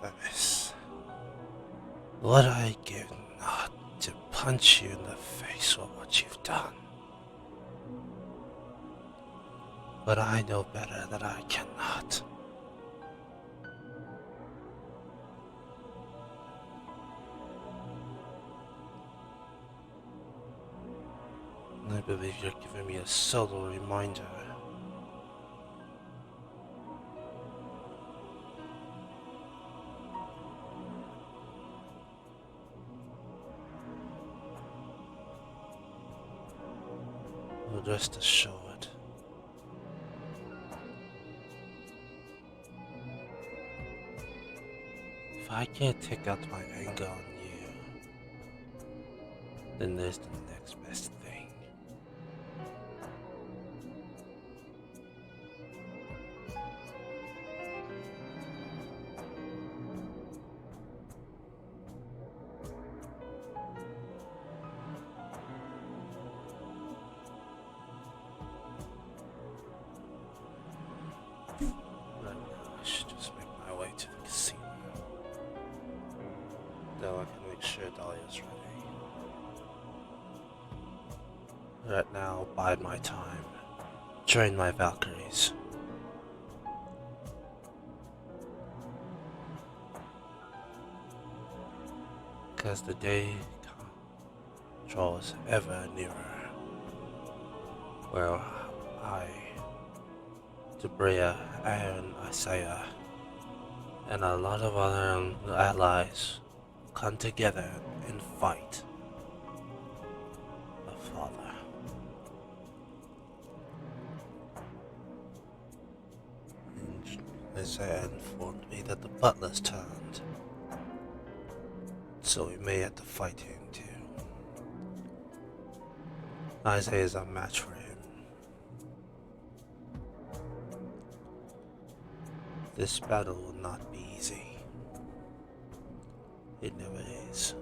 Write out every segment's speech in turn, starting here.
service. What I give not to punch you in the face for what you've done. But I know better that I cannot. I believe you're giving me a subtle reminder. Well, rest assured, if I can't take out my anger on you, then there's the next best thing. Right now, I should just make my way to the casino. Now I can make sure Dahlia's ready. Right now, bide my time. Train my Valkyries. Because the day draws ever nearer, where I, Debrea, and Isaiah, and a lot of other allies come together and fight a father. And Isaiah informed me that the butler's turned, so we may have to fight him too. Isaiah is a match for him. This battle will not be easy. It never is.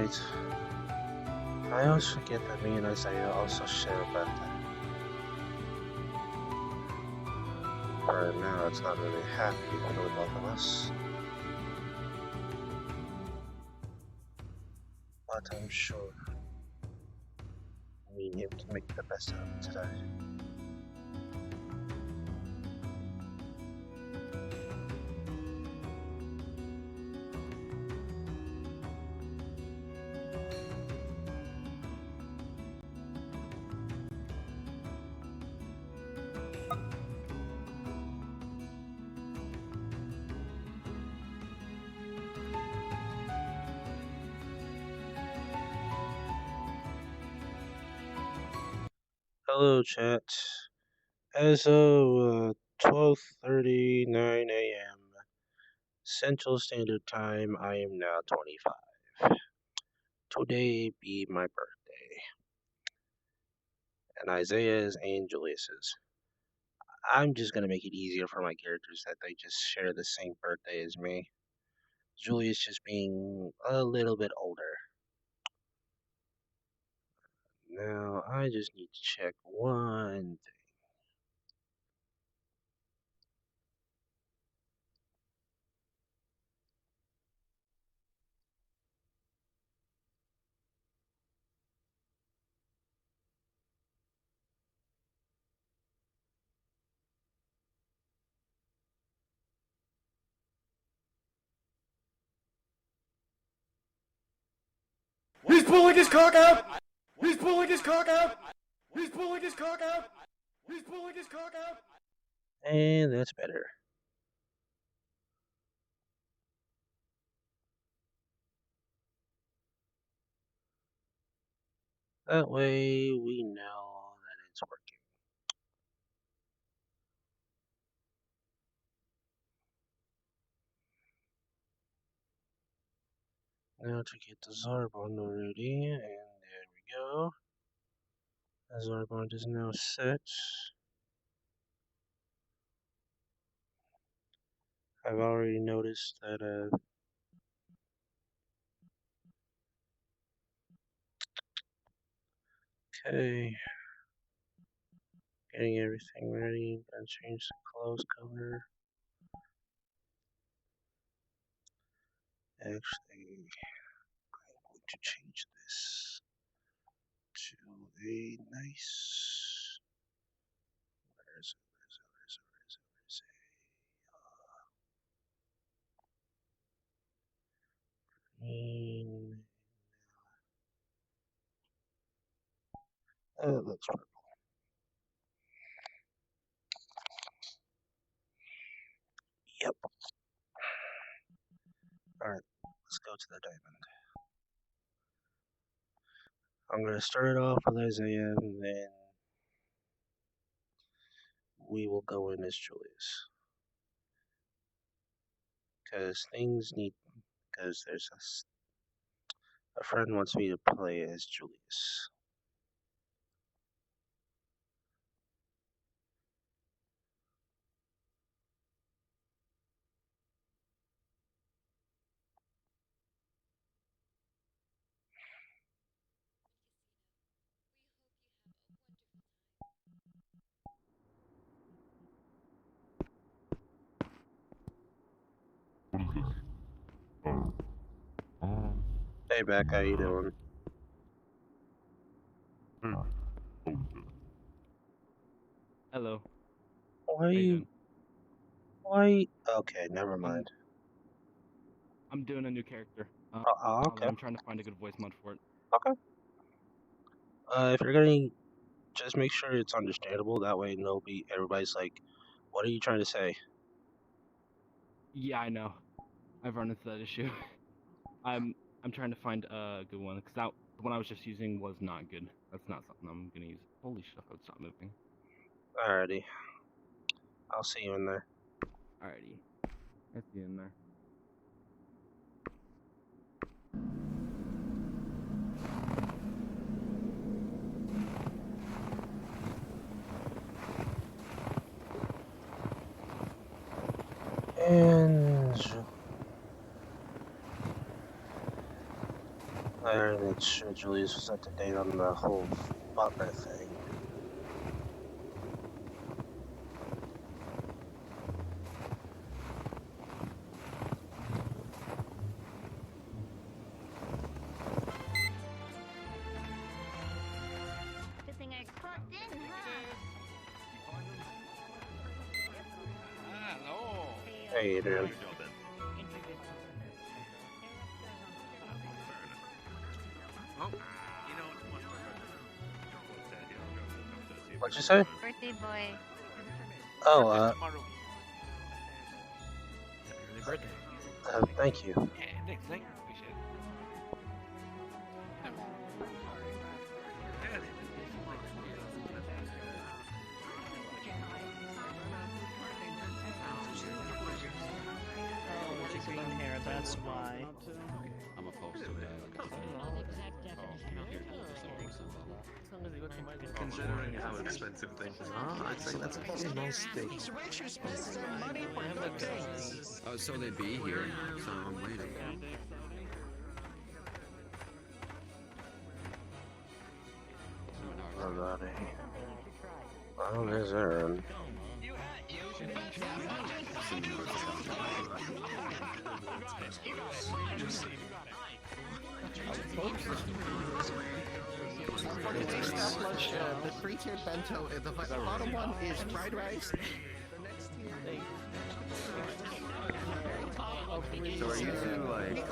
right. I always forget that me and Isaiah also share a birthday. Right now, it's not really happy for the both of us. But I'm sure me and him can make the best of it today. Hello, chat. As of 12:39 a.m. Central Standard Time, I am now 25. Today be my birthday, and Isaiah's and Julius's. I'm just gonna make it easier for my characters that they just share the same birthday as me. Julius just being a little bit older. Now I just need to check one thing. He's pulling his cock out! He's pulling his cock out! He's pulling his cock out! He's pulling his cock out! And that's better. That way we know that it's working. Now to get the Zarbond ready, and there we go. The Zarbond is now set. I've already noticed that okay. Getting everything ready, gonna change the clothes color. Actually, I'm going to change this to a nice. Where is it? Green. Oh, it looks purple. Yep. Alright, let's go to the diamond. I'm gonna start it off with Isaiah, and then we will go in as Julius. Because there's a friend wants me to play as Julius. Hey, Beck, how you doing? Hello. Why How you you? doing? Why? Okay, never mind. I'm doing a new character. Okay. I'm trying to find a good voice mod for it. Okay. If you're gonna just make sure it's understandable, that way everybody's like, what are you trying to say? Yeah, I know. I've run into that issue. I'm trying to find a good one because the one I was just using was not good. That's not something I'm gonna use. Holy shit! I would stop moving. Alrighty. I'll see you in there. Alrighty. I see you in there. And I heard that Julius was up to date on the whole butler thing. Good thing I clocked in, huh? Hello. Hey, Adrian. Oh, What'd you say? Birthday boy. Oh, tomorrow. Happy early birthday. Thank you. Yeah, thanks. Appreciate it. Green hair, that's why. I'm opposed to that. Considering how expensive things are, I'd say that's a pretty nice steak. Oh, so they be here, so I'm waiting. Everybody. Oh, there's Aaron. The three-tiered bento, the bottom one is fried rice. So are you like...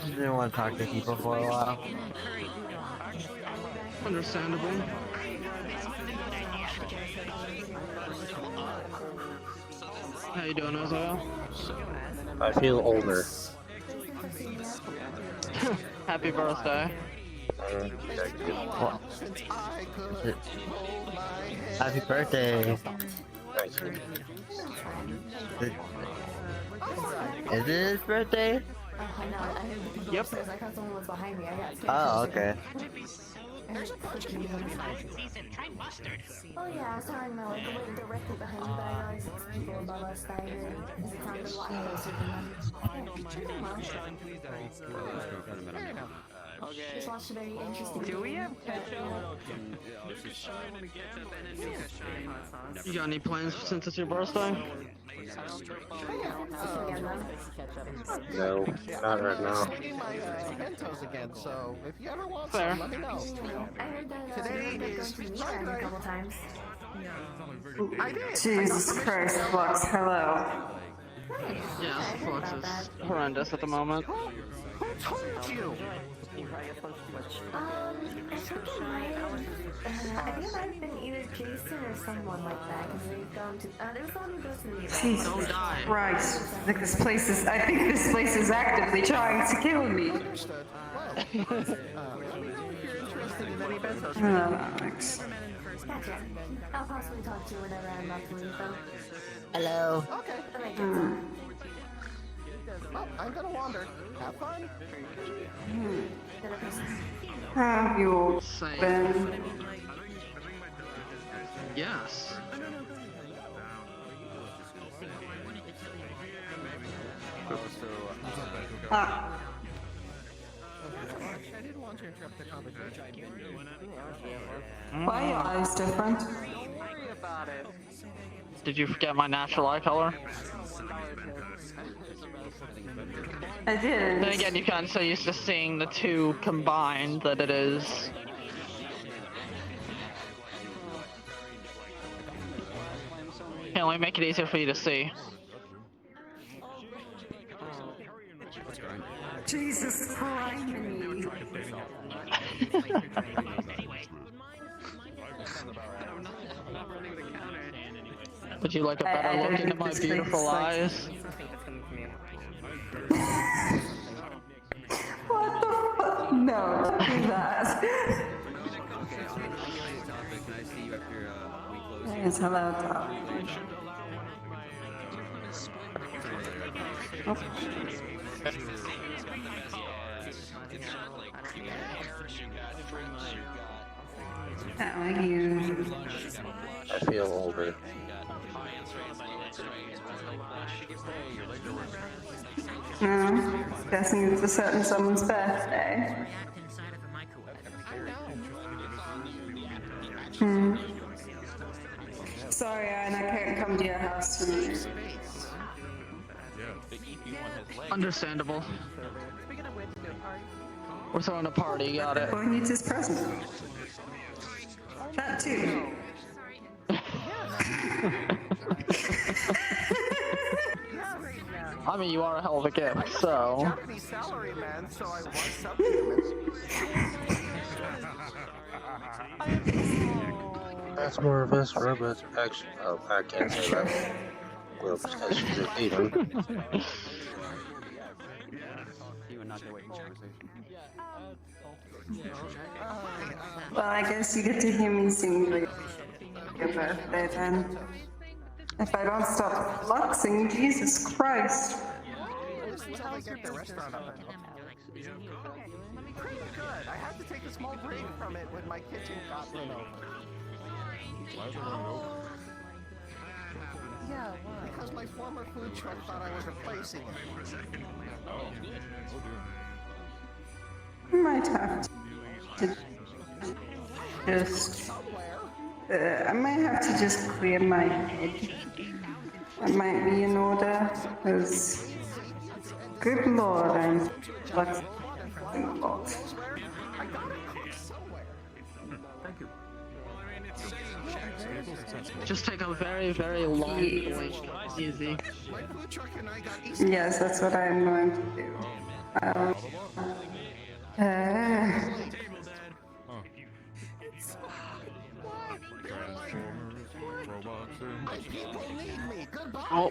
You didn't want to talk to people for a while. Understandable. How you doing, Ozo? I feel older. Happy birthday. Thank you. Happy birthday. Thank you. Is it his birthday? Yep. I thought someone was behind me. I got scared. Oh, okay. Oh yeah, I was talking about like going directly behind me, but I realized it's people above us that I heard. Is it sounded a lot closer than them? Just watched a very interesting Do we have You got any plans since it's your birthday? No, not right now. Bentos again, so if you ever want Fair. some, let me know. I heard that Today they're is going to meet them a couple times. I did. Jesus Christ, Flux, hello. Yeah, Flux is horrendous at the moment. Who told you? I think it might have been either Jason or someone like that, because they've gone to, there was someone who goes to the event. Jesus Christ. I think this place is actively trying to kill me. Understood. Well, let me know if you're interested in any bentos. Thanks. Gotcha. I'll possibly talk to you whenever I'm about to leave, though. Hello. Okay. That makes sense. Well, I'm gonna wander. Have fun. Have you Same. been? Yes. Ah, I didn't want to interrupt the conversation. why are your eyes different? Did you forget my natural eye color? I Then didn't. again, you kind of so used to seeing the two combined that it is. Can only make it easier for you to see. Jesus Christ. Would you like a I better don't look into think my this beautiful makes eyes? What the fuck? No, don't do that. Yes, hello, Top. Oh. Thank you. I feel older. Guessing it's a certain someone's birthday. Sorry, Anne, I can't come to your house tonight. Understandable. We're throwing a party, got it. Boy needs his present. That too. I mean, you are a hell of a gift, so. That's more of us, robots. Actually, oh, I can't say that. Well, because she's a demon. Well, I guess you get to hear me sing like your birthday then. If I don't stop fluxing, Jesus Christ. Pretty good. I had to take a small break from it when my kitchen got run over. Why is it running over? Yeah, why? Because my former food truck thought I was replacing it. Oh, I might have to just... I might have to just clear my head. That might be in order, because... Good lord, I'm fluxing a lot. Just take a very, very long blink. Easy. Yes, that's what I'm going to do. Oh,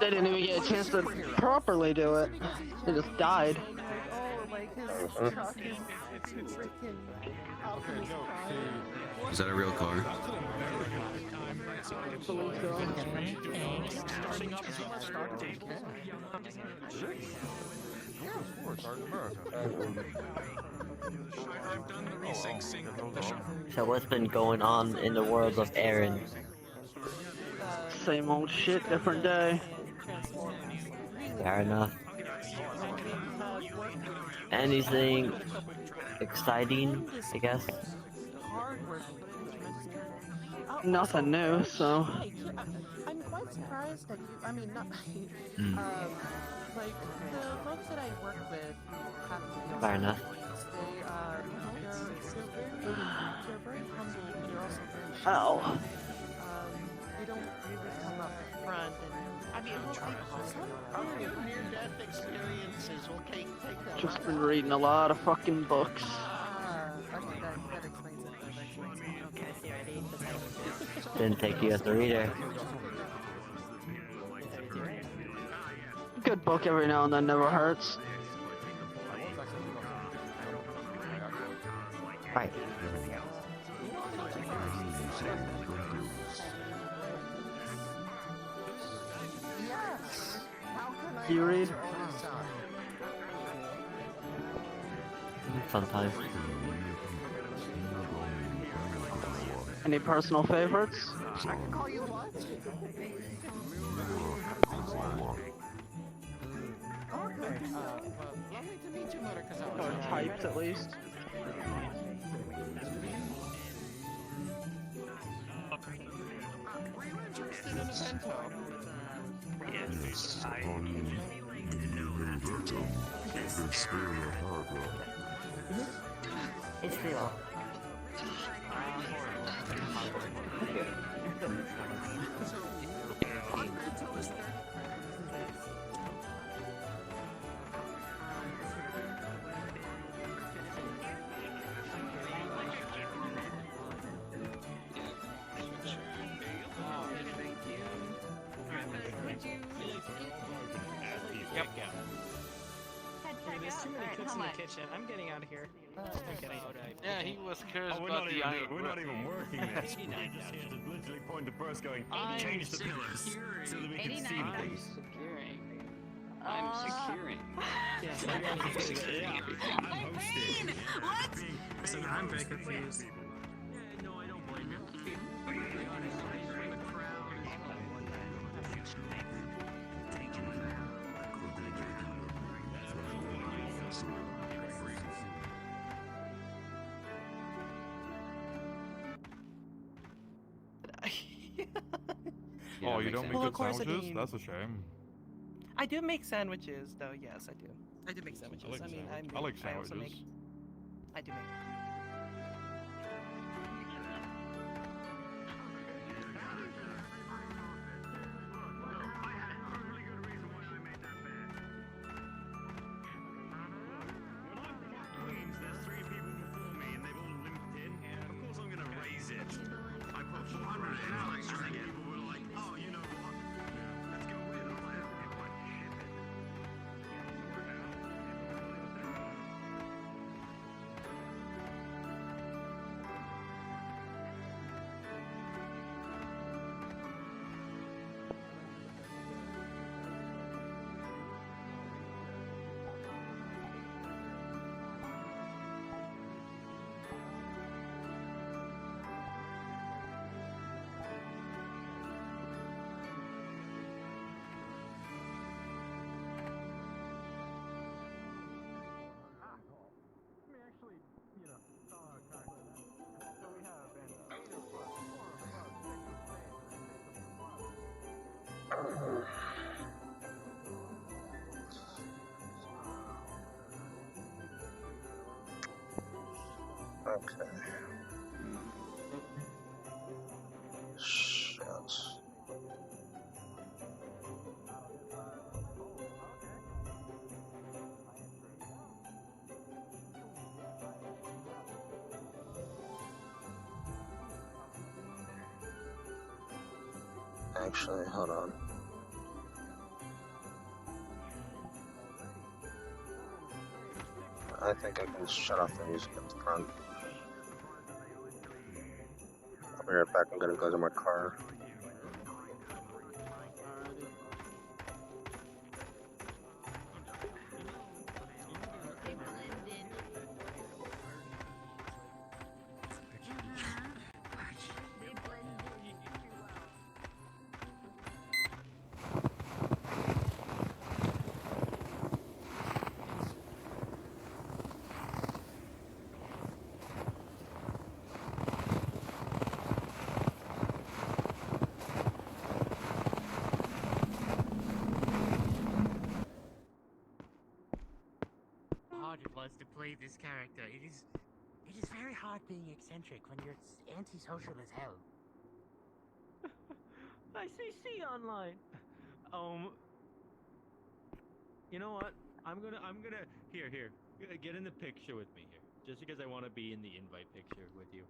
they didn't even get a chance to properly do it. They just died. Is that a real car? So what's been going on in the world of Aaron? Same old shit, different day. Fair enough. Anything exciting, I guess? Nothing new, so. I'm quite surprised that you, I mean, not, like, the folks that I work with have Fair enough. they're very humble, and they're also very shy. Ow. They don't really come up front, and, I mean, some near-death experiences will take that. Just been reading a lot of fucking books. Okay, that explains it. Didn't take you as a reader. Good book every now and then never hurts. Right. Do you read? Sometimes. Any personal favorites? I can call you what? Okay, lovely to meet you, Motorkazawa. Or types, at least. Were you interested in a Vento? Yes, It's real. Yep. There's too many cooks in the kitchen. I'm getting out of here. Yeah, he was curious we're about not the even, iron. we're not even working this. We're just here to literally point the burst going, change the pillars so that we can see things. I'm securing. Yes, I'm securing. I'm hosting. What? So I'm very confused. No, I don't blame you. Yeah, Oh, you don't make Well, of good course, I sandwiches? mean, That's a shame. I do make sandwiches, though. Yes, I do. I do make sandwiches. I like mean, sandwich. I like I also make. sandwiches. I do make. There's 3 people before me and they've all limped in. Of course I'm gonna raise it. I put 400 in, and the people were like, oh, you know what? Let's go with it. Okay. Shucks. Actually, hold on. I think I can shut off the music at the front. I'll be right back. I'm gonna go to my car. Hard it was to play this character. It is very hard being eccentric when you're antisocial as hell. I see C online. You know what? I'm gonna here. Get in the picture with me here. Just because I want to be in the invite picture with you.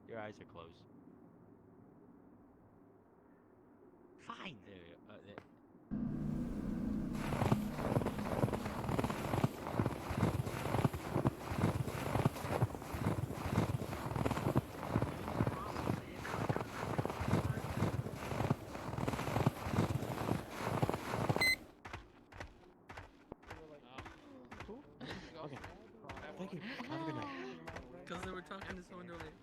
Your eyes are closed. Fine. There. Okay. Thank you. Have a good night. Because they were talking to someone earlier.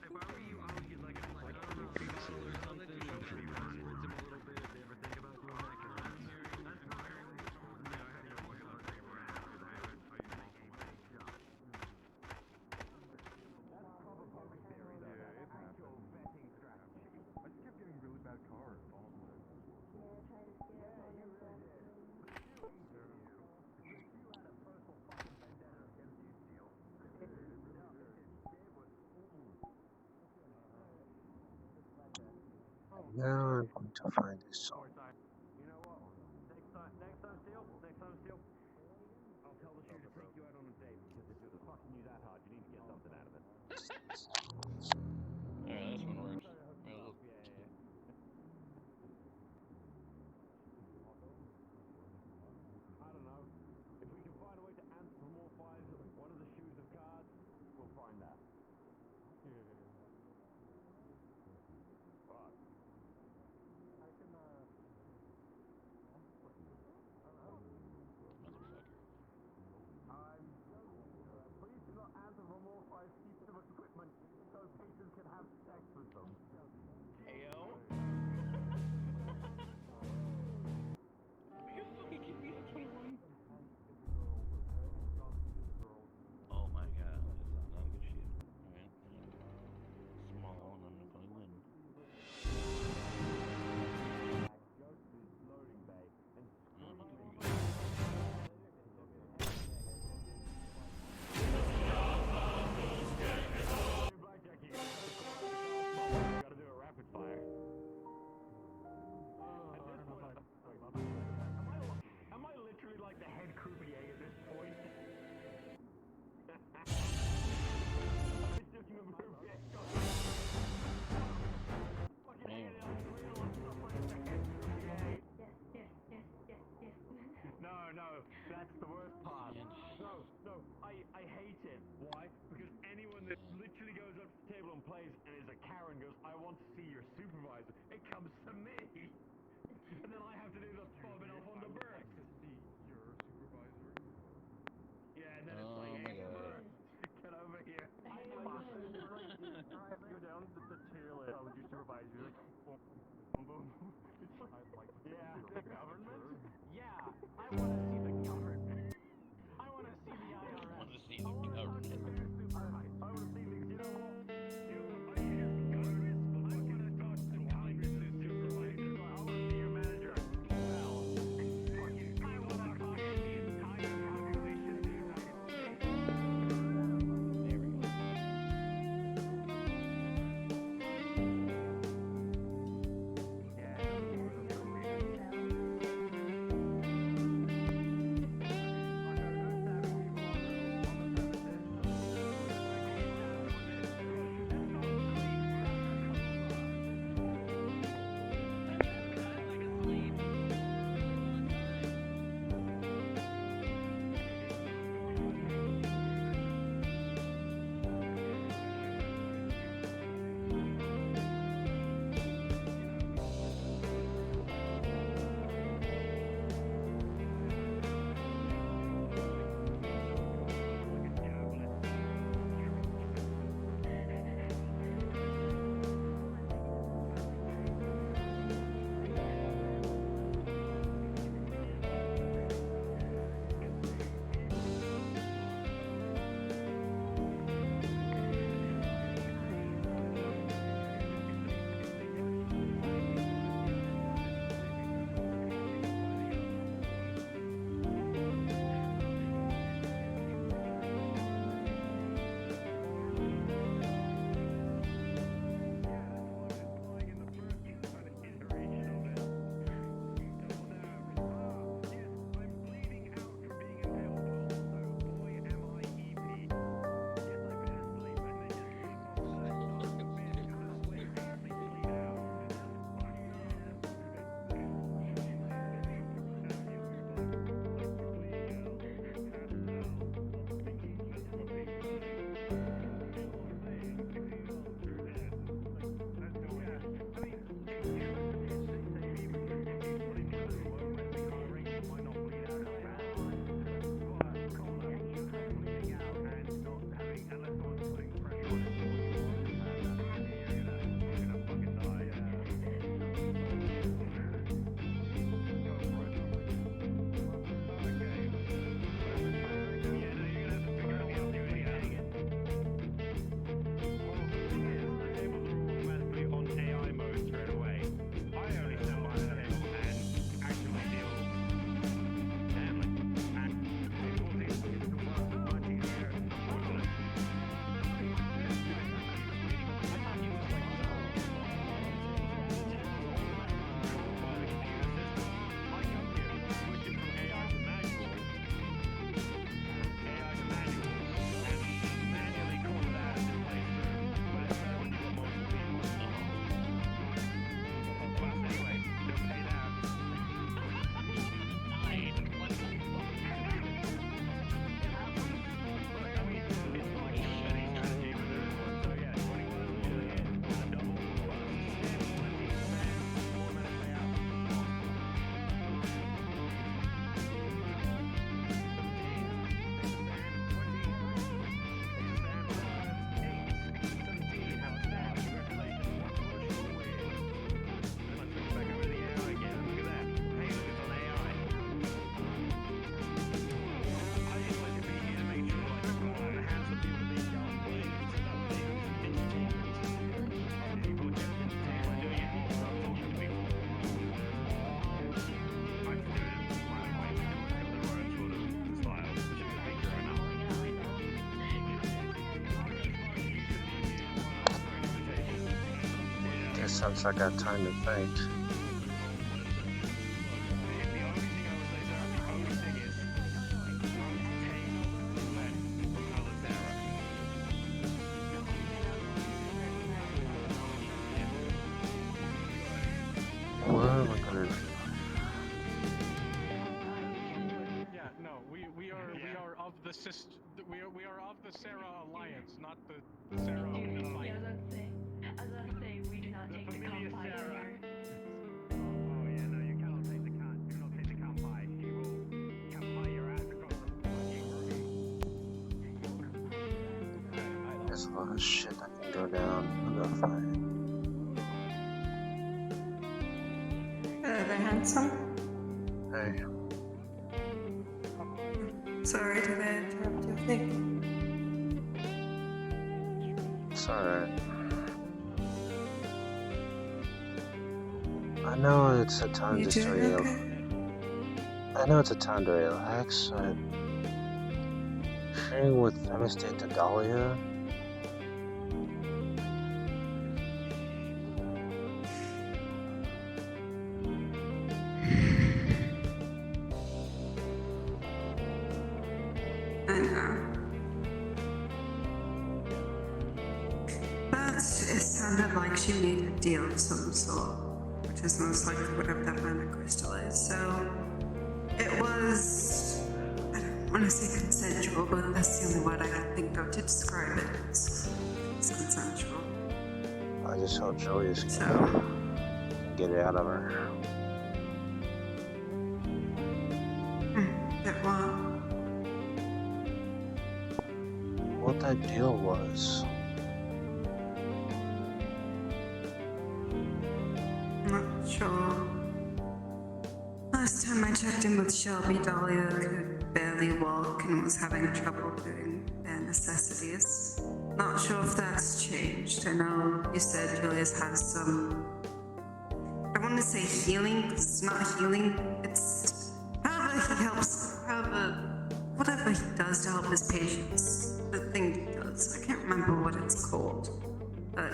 If I were you, I would get like I don't know, big bottle or something. Just show them your words him a little bit if they ever think about doing that kind of thing. That's not Now I'm going to find this song. You know what? Next time, Steel, I'll tell the shoe to take you out on a date because if you're fucking you that hard, you need to get something out of it. Alright, this one works. I don't know. If we can find a way to anthropomorphize one of the shoes of cards, we'll find that. Fuck. I can, please do not anthropomorphize pieces of equipment. everyone plays and is a Karen goes, I want to see your supervisor. It comes to me. And then I have to do the bobbing off on the bird. To see your supervisor. Yeah, and then it's like, hey, bird, get over here. I have to go down the tail end. How would you supervise? You're like, boom, boom, boom. It's like, yeah, the government? Yeah, I want to see the government. I want to see the IRS. I want to see the government. I want to see things, you know what? I hear Congress, but I want to talk to Congress's supervisor. I want to see your manager. Well, I want to talk to the entire population of the United States. There we go. Since I got time to think. What am I gonna do? Yeah, no, we are of the system. We are of the Sarah Alliance, not the Sarah fight. As I say, we do not take the cockfight here. Oh yeah, no, you cannot take the cat. Do not take the cat pie. She will cat pie your ass across the fucking room. There's a lot of shit that can go down in the fight. They're handsome. Hey, Sorry, did I interrupt your thinking? it's alright. I know it's a time You just to doing okay? I know it's a time to relax, but sharing with Devastated to Dahlia. I know. But it sounded like she made a deal of some sort, which is most likely whatever that mana crystal is. So it was, I don't want to say consensual, but that's the only word I can think of to describe it. It's consensual. I just hope Julius can So, get it out of her. that one. What that deal was. Not sure. Last time I checked in with Shelby, Dahlia could barely walk and was having trouble doing bare necessities. Not sure if that's changed. I know you said Julius has some. I want to say healing, but it's not healing. It's however he helps, whatever he does to help his patients. The thing he does. I can't remember what it's called, but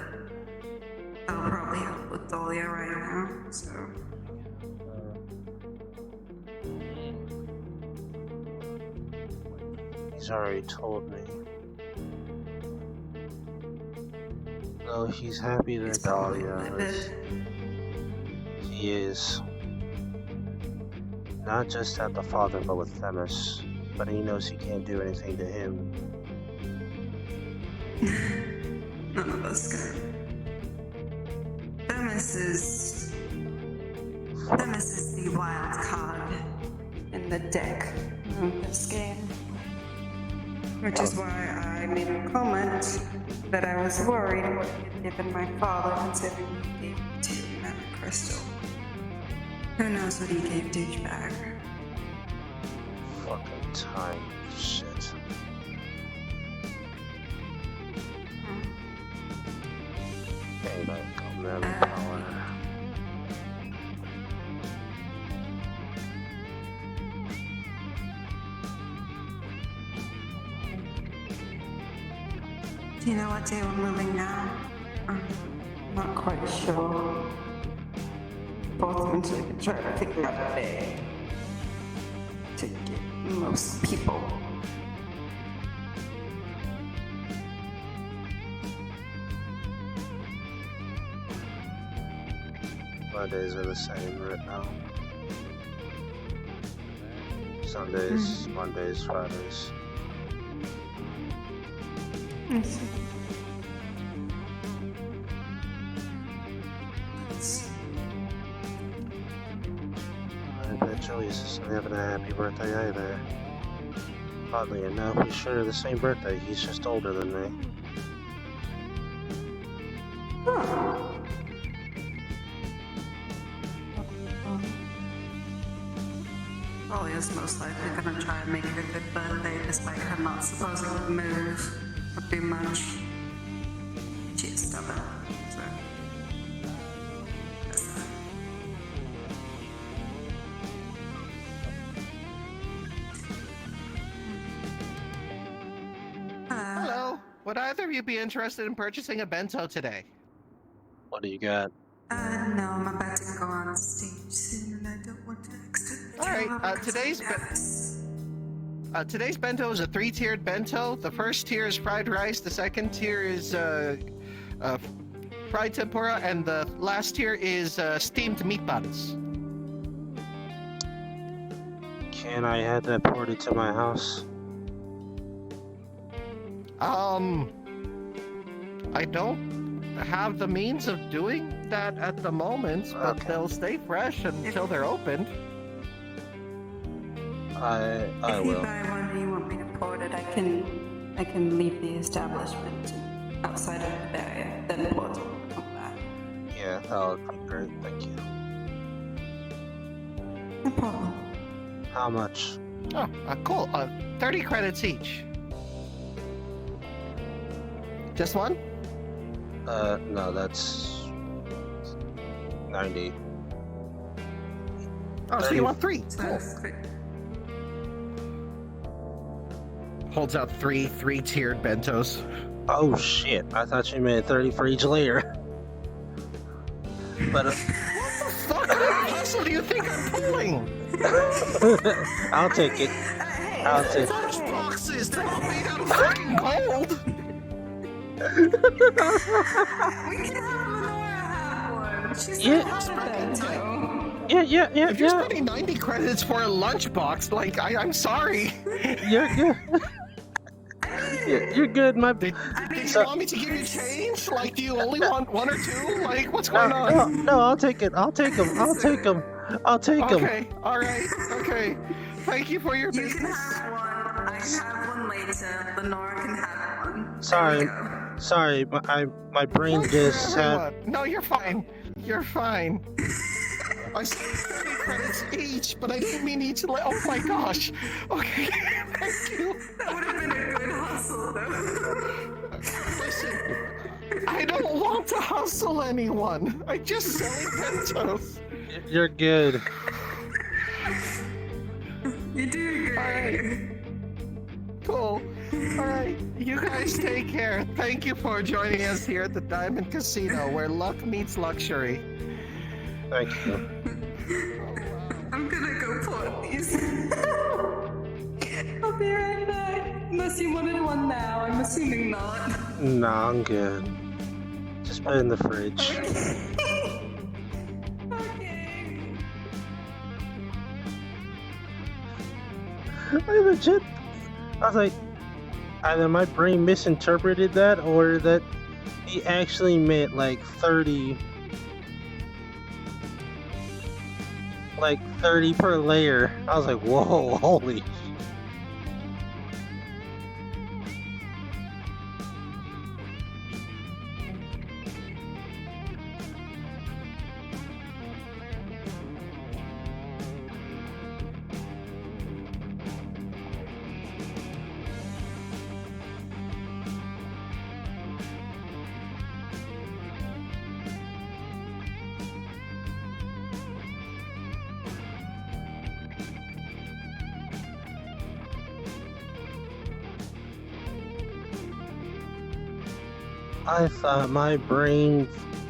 that'll probably help with Dahlia right now. So. He's already told me. Though he's happy that Dahlia is. He is. Not just at the father, but with Themis. But he knows he can't do anything to him. None of us can. Themis is the wild card in the deck of this game. Which is why I made a comment that I was worried what he had given my father considering he gave it to Mana Crystal. Who knows what he gave douchebag? Fucking time. Shit. Anyway, come down the power. Do you know what day we're moving now? I'm not quite sure. Both mentally been trying to figure out a day to get most people. Mondays are the same right now. Sundays, Mondays, Fridays. I see. I bet Julius isn't having a happy birthday either. Oddly enough, we share the same birthday. He's just older than me. Dahlia's most likely gonna try and make it a good birthday despite her not supposing to move or do much. She's stubborn, so. That's that. Hello. Would either of you be interested in purchasing a bento today? What do you got? No, I'm about to go on stage soon and I don't want to accidentally. All right. Today's bento is a 3-tiered bento. The first tier is fried rice. The second tier is fried tempura, and the last tier is steamed meat buns. Can I have that ported to my house? I don't have the means of doing that at the moment, but they'll stay fresh until they're opened. I If you will. buy one and you want me to port it, I can leave the establishment outside of the area, then port it and come back. Yeah, that would be great. Thank you. No problem. How much? Oh, cool. 30 credits each. Just one? No, that's 90. Oh, so you want 3? Cool. Holds out three tiered bentos. Oh shit! I thought you meant 30 for each layer. But what the fuck kind of hustle do you think I'm pulling? I'll take it. I'll take it. Those boxes, they're all made out of fucking gold. We can have Lenora have one. She's Yeah. not bento. Yeah. If you're spending 90 credits for a lunchbox, like, I'm sorry. You're good. You're good, my. Did you want me to give you change? Like, do you only want 1 or 2? Like, what's going on? No, I'll take it. I'll take them. Okay, alright, okay. Thank you for your You business. can have one. I can have one later. Lenora can have one. Sorry. My brain just had. Everyone. No, you're fine. You're fine. I said 30 credits each, but I didn't mean each. Oh my gosh. Okay, thank you. That would have been a good hustle, though. Listen, I don't want to hustle anyone. I just sell bentos. You're good. You do great. Alright. Cool. Alright, you guys take care. Thank you for joining us here at the Diamond Casino, where luck meets luxury. Thank you. I'm gonna go port these. I'll be right back. Unless you wanted one now, I'm assuming not. Nah, I'm good. Just put it in the fridge. Okay. I was like, either my brain misinterpreted that, or that he actually meant like 30 per layer. I was like, whoa, holy.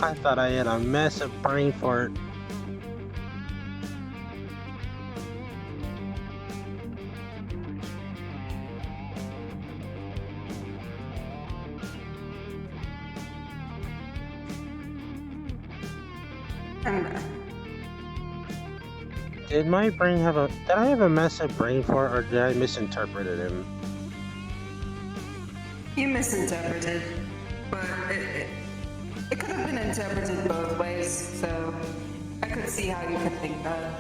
I thought I had a massive brain fart. Did my brain have did I have a massive brain fart, or did I misinterpret him? You misinterpreted, but it could have been interpreted both ways, so I could see how you could think that.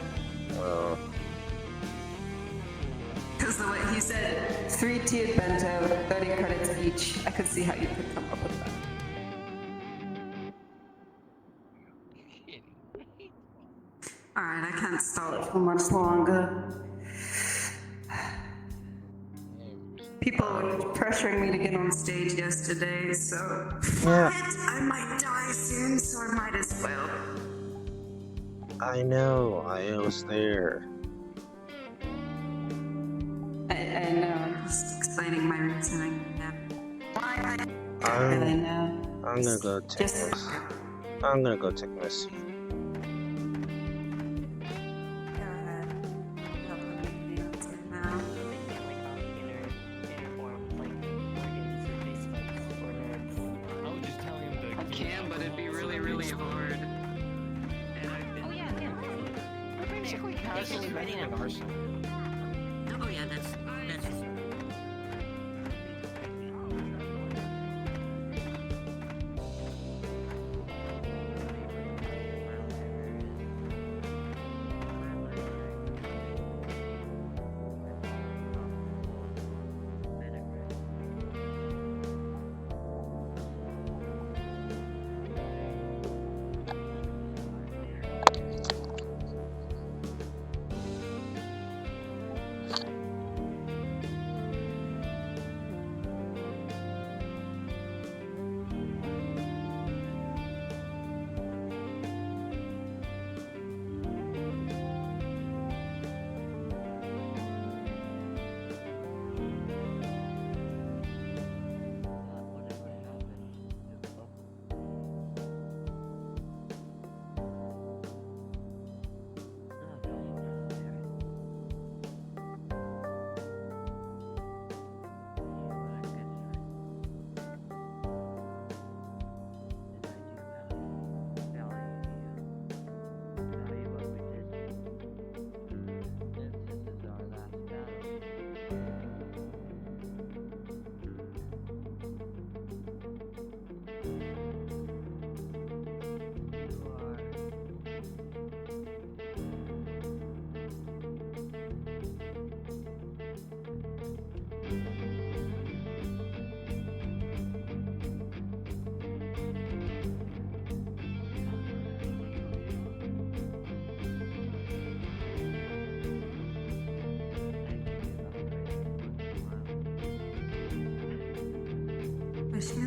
Because the way he said 3-tiered bento, 30 credits each, I could see how you could come up with that. Alright, I can't stall it for much longer. People were pressuring me to get on stage yesterday, so Yeah. I might die soon, so I might as well. I know, I was there. I know, I'm just explaining my reasoning. Why I I'm really know. I'm gonna go take my seat. I can, but it'd be really, really hard. And I've been... Oh yeah. We're basically casually running an arsenal. Oh yeah, that's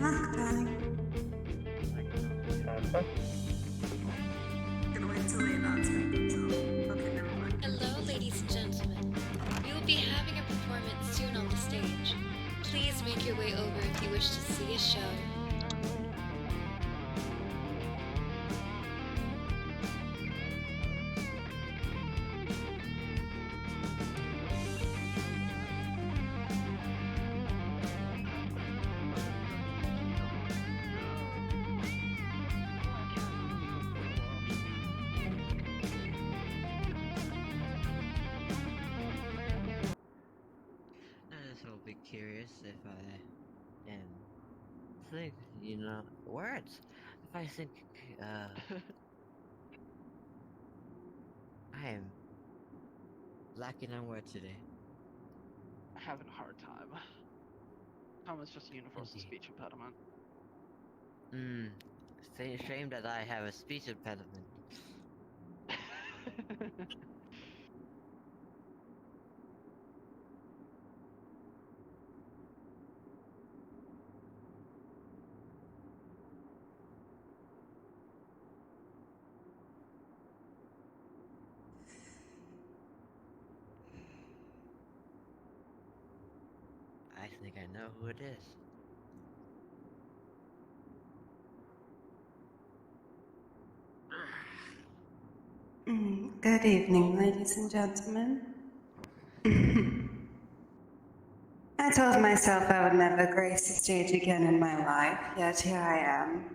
luck, darling. Gonna wait till the announcement comes on. Okay, never mind. Hello, ladies and gentlemen. We will be having a performance soon on the stage. Please make your way over if you wish to see a show. I just will be curious if I can think, words. If I think, I am lacking on words today. Having a hard time. Common's just a universal speech impediment. Say shame that I have a speech impediment. I think I know who it is. Good evening, ladies and gentlemen. I told myself I would never grace the stage again in my life, yet here I am.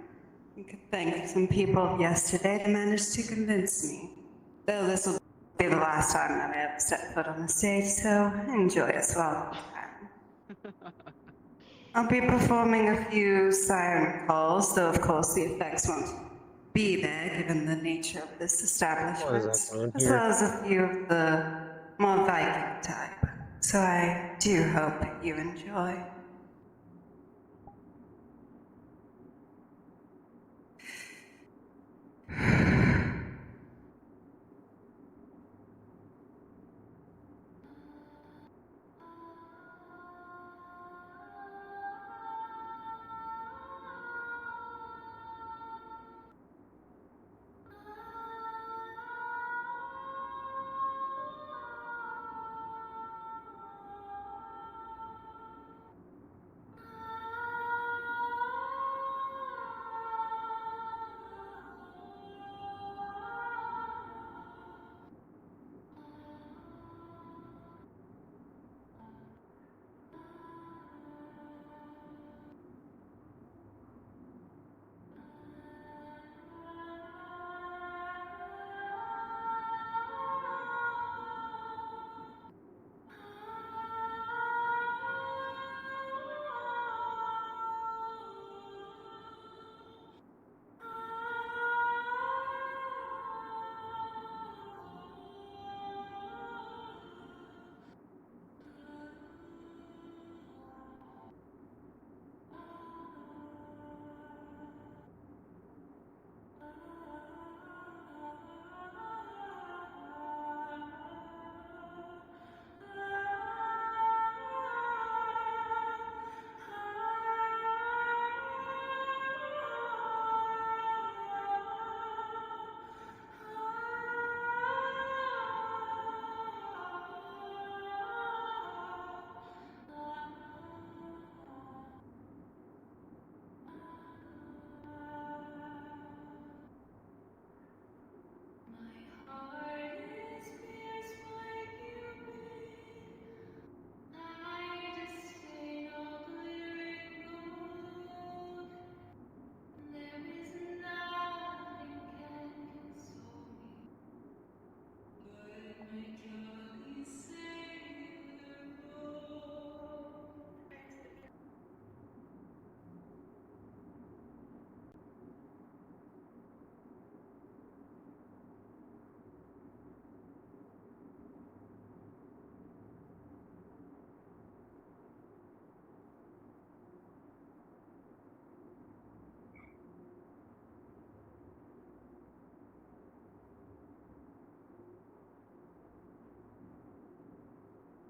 You could thank some people of yesterday that managed to convince me. Though this will be the last time that I ever set foot on the stage, so enjoy as well. I'll be performing a few siren calls, though of course the effects won't be there given the nature of this establishment, as well as a few of the more Viking type. So I do hope you enjoy.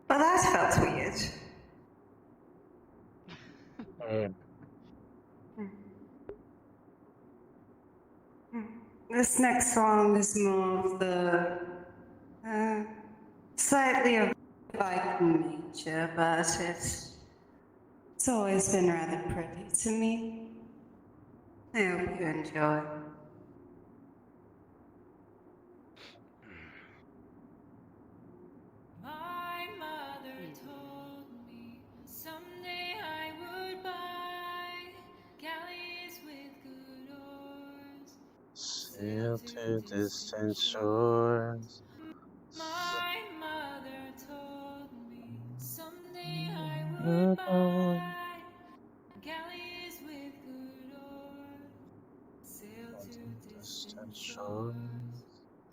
Well, that felt weird. This next song is more of the slightly of Viking nature, but it's always been rather pretty to me. I hope you enjoy. My mother told me someday I would buy galleys with good oars. Sail to distant shores. My mother told me someday I would Goodbye. buy galleys with good oars. Sail to distant Distant shores. shores.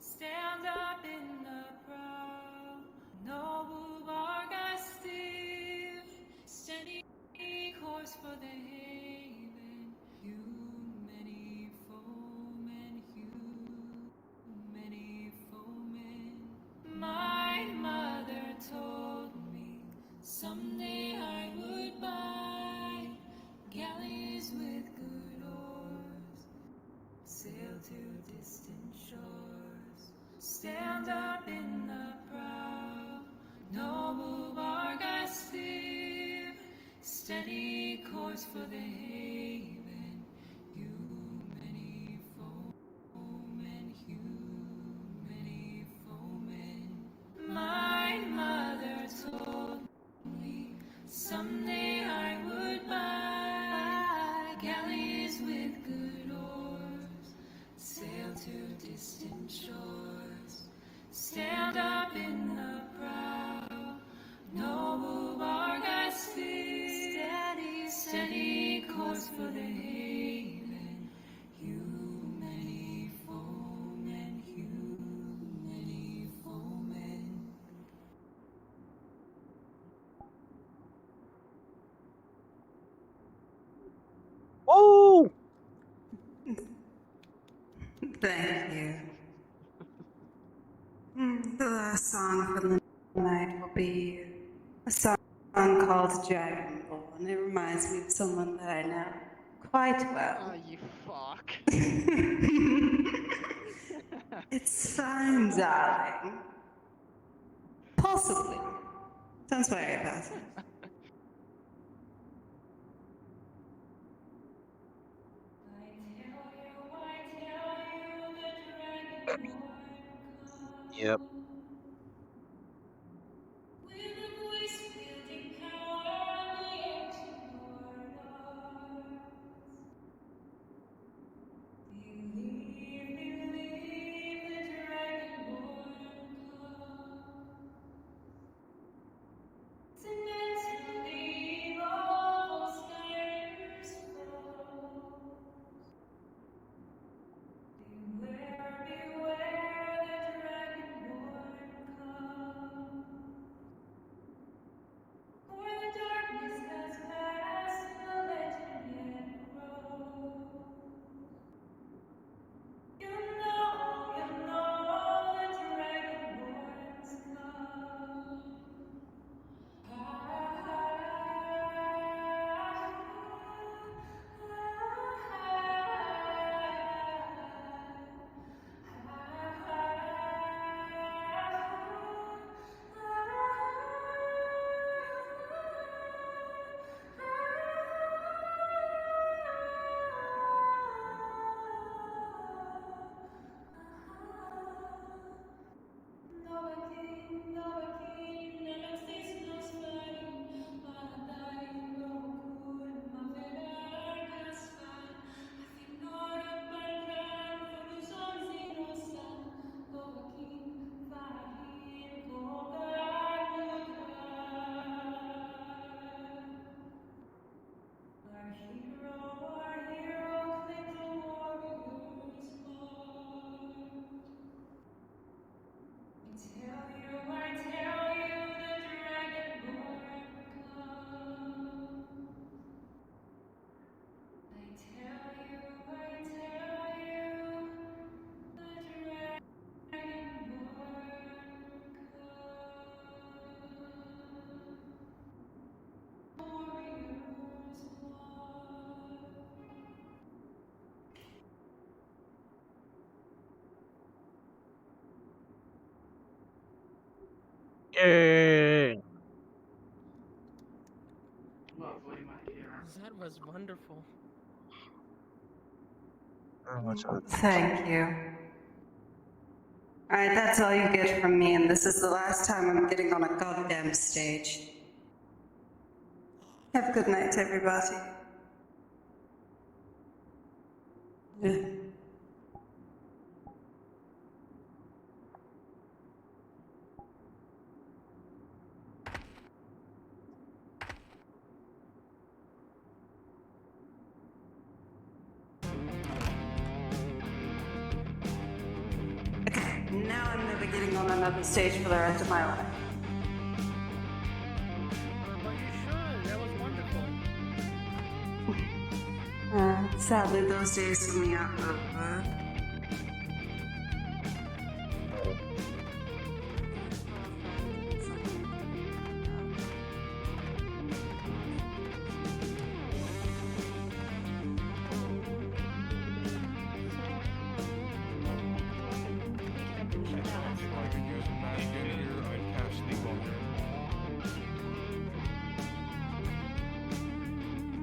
Stand up in the prow. Noble bark I steer. Steady course for the haven. Many foemen. My mother told me someday I would buy galleys with good oars. Sail to distant shores. Stand up in the prow. Noble bark I steer. Steady course for the haven. Many foemen. My mother told me someday I would buy galleys with good oars. Sail to distant shores. Stand up in the prow. Noble bark I steer. Steady course for the haven. Many foemen. Oh! Thank you. The last song for the night will be a song called Dragonborn. It reminds me of someone that I know quite well. Oh, you fuck. It's fine, darling. Possibly. Don't worry about it. Yep. Yay! That was wonderful. Not much of it. Thank you. Alright, that's all you get from me, and this is the last time I'm getting on a goddamn stage. Have a good night, everybody. Yeah. Okay, now I'm never getting on another stage for the rest of my life. Well, you should. That was wonderful. Sadly, those days for me are over.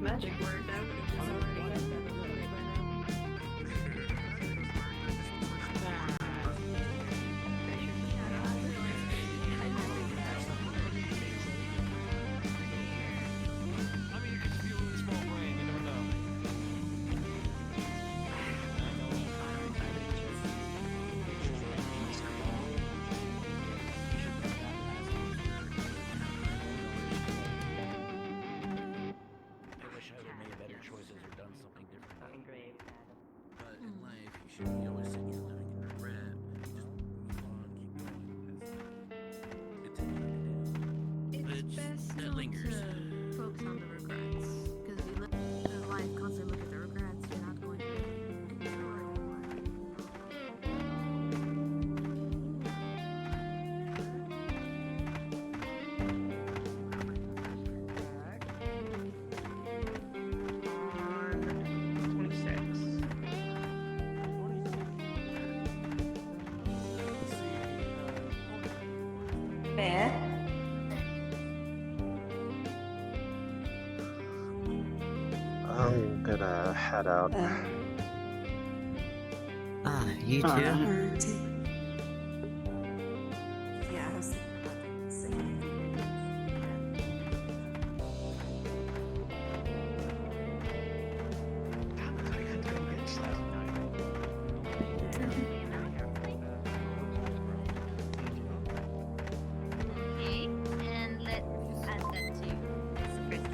Magic word, that would have already I wish I would have made better choices or done something different. Engraved. But in life, you should be always sitting here living in regret. You just move on, keep going. It's easy to do. But that lingers. Focus on the regrets. Because if you live your life constantly look at the regrets, you're not going to enjoy On 26. Fair. I'm gonna head out. You too? Yeah, I was thinking about the same. Okay, and let's add that to the first one.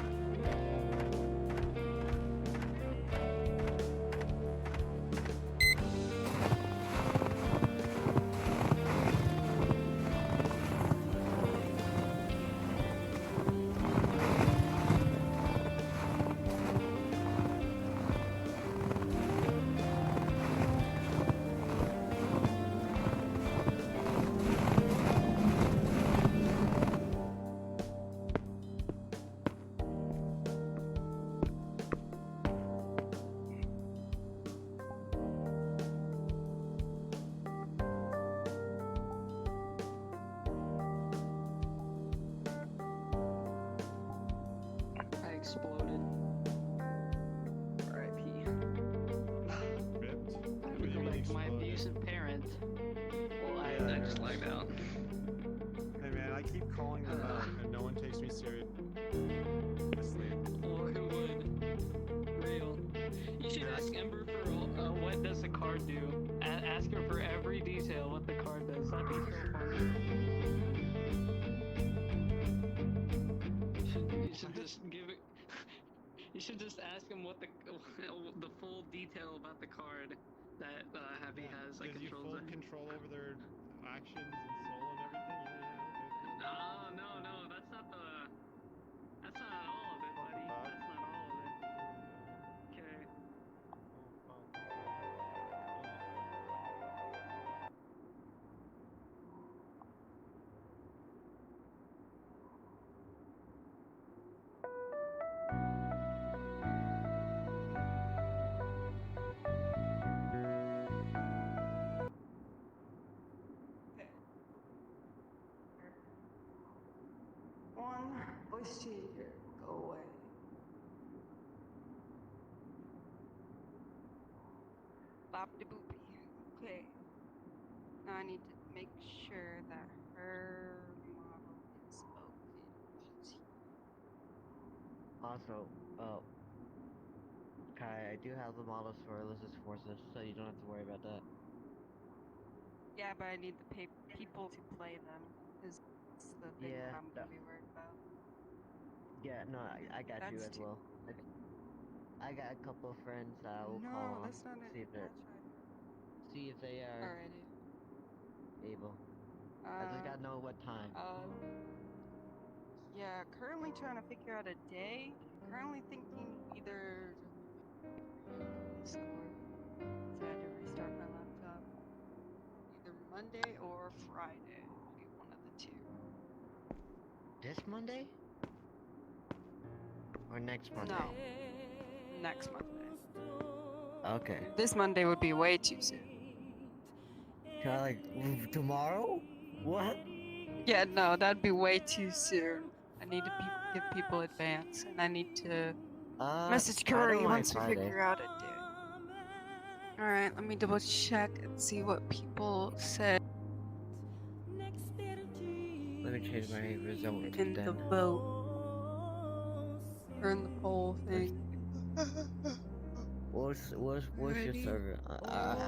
I exploded. R.I.P. Let me go back to my abusive parent. Well, I just lagged out. Hey man, I keep calling them out and no one takes me seriously. Or who would? Real. You should ask Ember for what does the card do. Ask her for every detail what the card does. That'd be so funny. You should just give it. You should just ask him what the full detail about the card that Happy has that Gives you controls full it. control over their actions and soul and everything. Yeah, No, that's not all of it, buddy. That's not all of it. Okay. One voice changer, go away. Bop de boopy. Okay. Now I need to make sure that her model is open. Also, Kai, I do have the models for Illicit Forces, so you don't have to worry about that. Yeah, but I need the people to play them. Is the thing Yeah, that I'm gonna be worried about. Yeah, no, I got you That's as too. well. I got a couple of friends that I will No, call on, that's not it. see if they're, see if they are Alrighty. able. I just gotta know what time. Yeah, currently trying to figure out a day. Currently thinking either Discord. So I had to restart my laptop. Either Monday or Friday. Be one of the two. This Monday? Or next Monday? No. Next Monday. Okay. This Monday would be way too soon. Can I like tomorrow? What? Yeah, no, that'd be way too soon. I need to give people advance, and I need to message I don't Curry mind once we Friday. figure out a day. Alright, let me double check and see what people said Let me change my result in the then. vote. Or in the poll thing. What's your server? I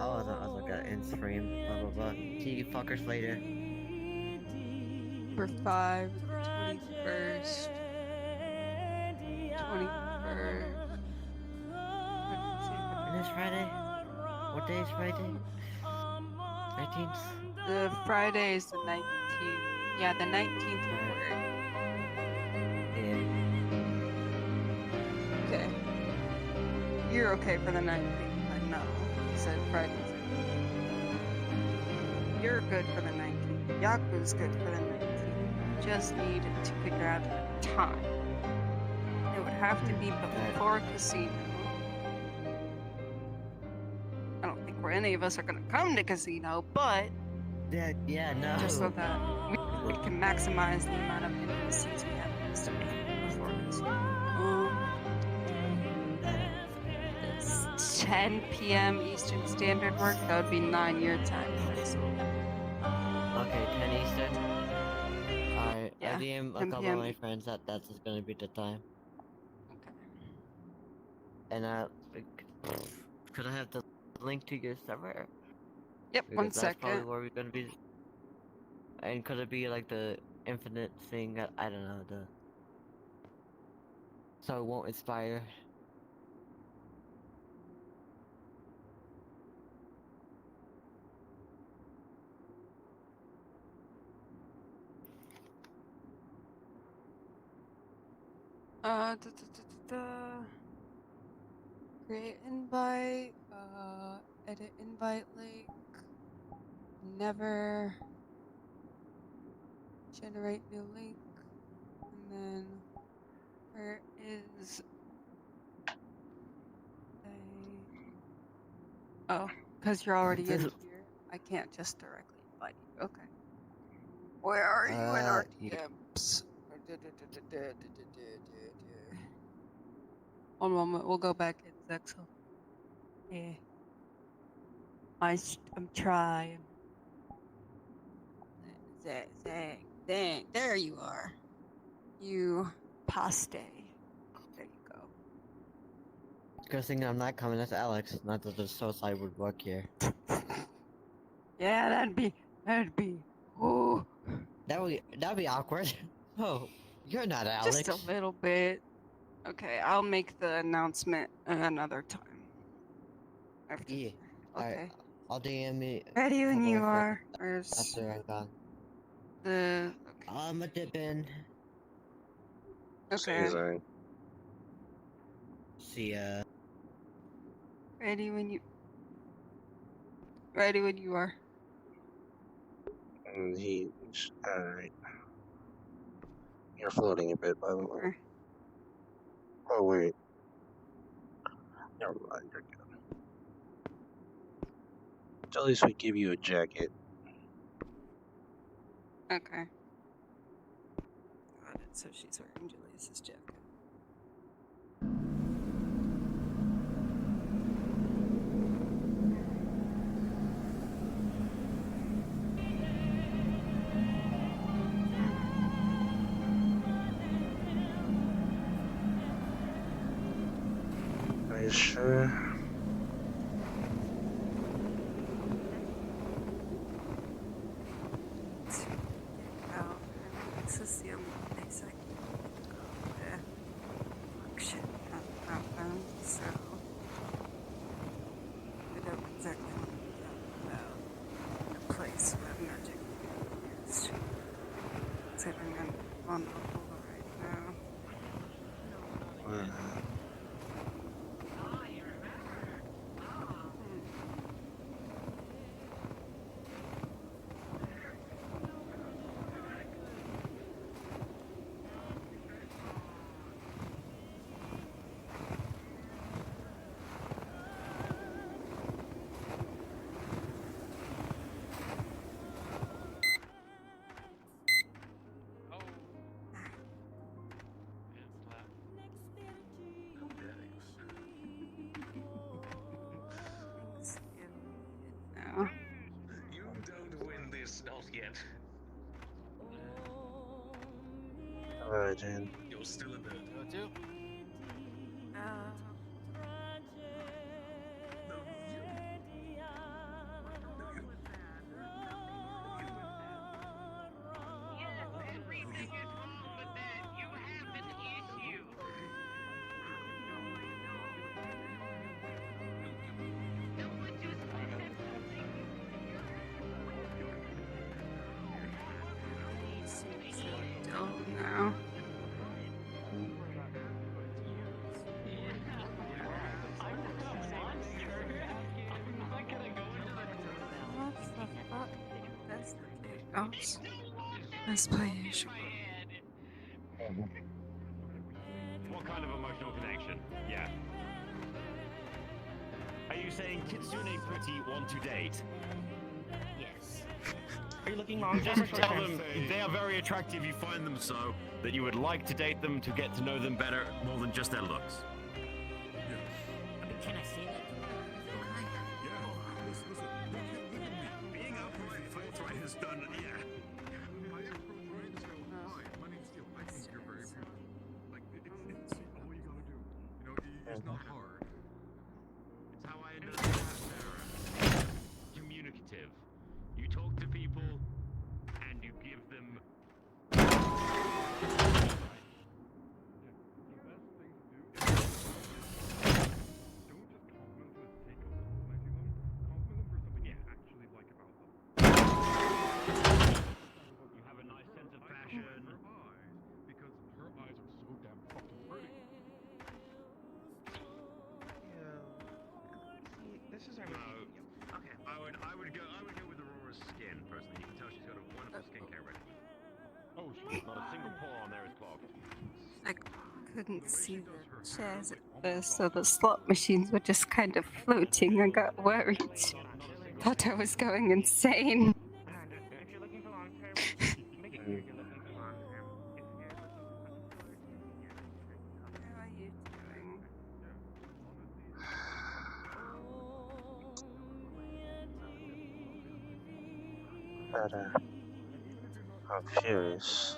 was like in stream. Blah blah blah. See you fuckers later. Number 5, 21st. 21st. And this Friday? What day is Friday? 19th? The Friday is the 19th. Yeah, the 19th would work. Yeah. Okay. You're okay for the 19th, I know. You said Friday. You're good for the 19th. Yaku's good for the 19th. Just need to figure out a time. It would have to be before casino. I don't think any of us are gonna come to casino, but Yeah, no. just so that we can maximize the amount of intimacies we have before casino. It's 10 p.m. Eastern Standard work. That would be 9 your time. Okay, 10 Eastern. Alright, Yeah, I DM a 10 couple of p.m. my friends that that's just gonna be the time. Okay. And could I have the link to your server? Yep, Because one that's second. probably where we're gonna be. And could it be like the infinite thing? I don't know, so it won't expire. Create invite, edit invite link, never generate new link, and then where is oh, because you're already in here, I can't just directly invite you. Okay. Where are you in our DMs? One moment, we'll go back in Zexel. Yeah. I'm trying. Dang, there you are. You paste. There you go. Good thing I'm not coming as Alex, not that the suicide would work here. Yeah, that'd be, ooh. That'd be awkward. Oh, you're not Alex. Just a little bit. Okay, I'll make the announcement another time. Yeah. Okay. Alright, I'll DM me. Ready when you are. Where's after I'm gone. the? I'm a dip in. Okay. See ya. Ready when you are. And alright. You're floating a bit, by the way. Oh, wait. Never mind, you're good. So at least we give you a jacket. Okay. so she's wearing Julius's jacket. Are you sure? Well, this is the only place I can go where function can happen, so I don't exactly want to know about a place where magic can be used. Considering I'm vulnerable right now. You don't win this, not yet. Alright, Jen. You're still in the. Everything is wrong with that. You have an issue. Oh no. What the fuck? That's the chaos. As per usual. What kind of emotional connection? Yeah. Are you saying Kitsune Pretty want to date? Yes. Are you looking long? Just tell them they are very attractive, you find them so, that you would like to date them to get to know them better more than just their looks. Can I say that? Being outright forthright has done, yeah. My name's Steel. I think you're very beautiful. Like, it's all you gotta do. You know, it's not hard. It's how I understand Sarah. Communicative. You talk to people, and you give them... You have a nice sense of fashion. Because her eyes are so damn fucking pretty. This is okay. I would go with Aurora's skin personally. You can tell she's got a wonderful skincare regimen. Oh, not a single pore on there is clogged. I couldn't see the chairs at first, so the slot machines were just kind of floating. I got worried. Thought I was going insane. How are you doing? Better. I'm furious.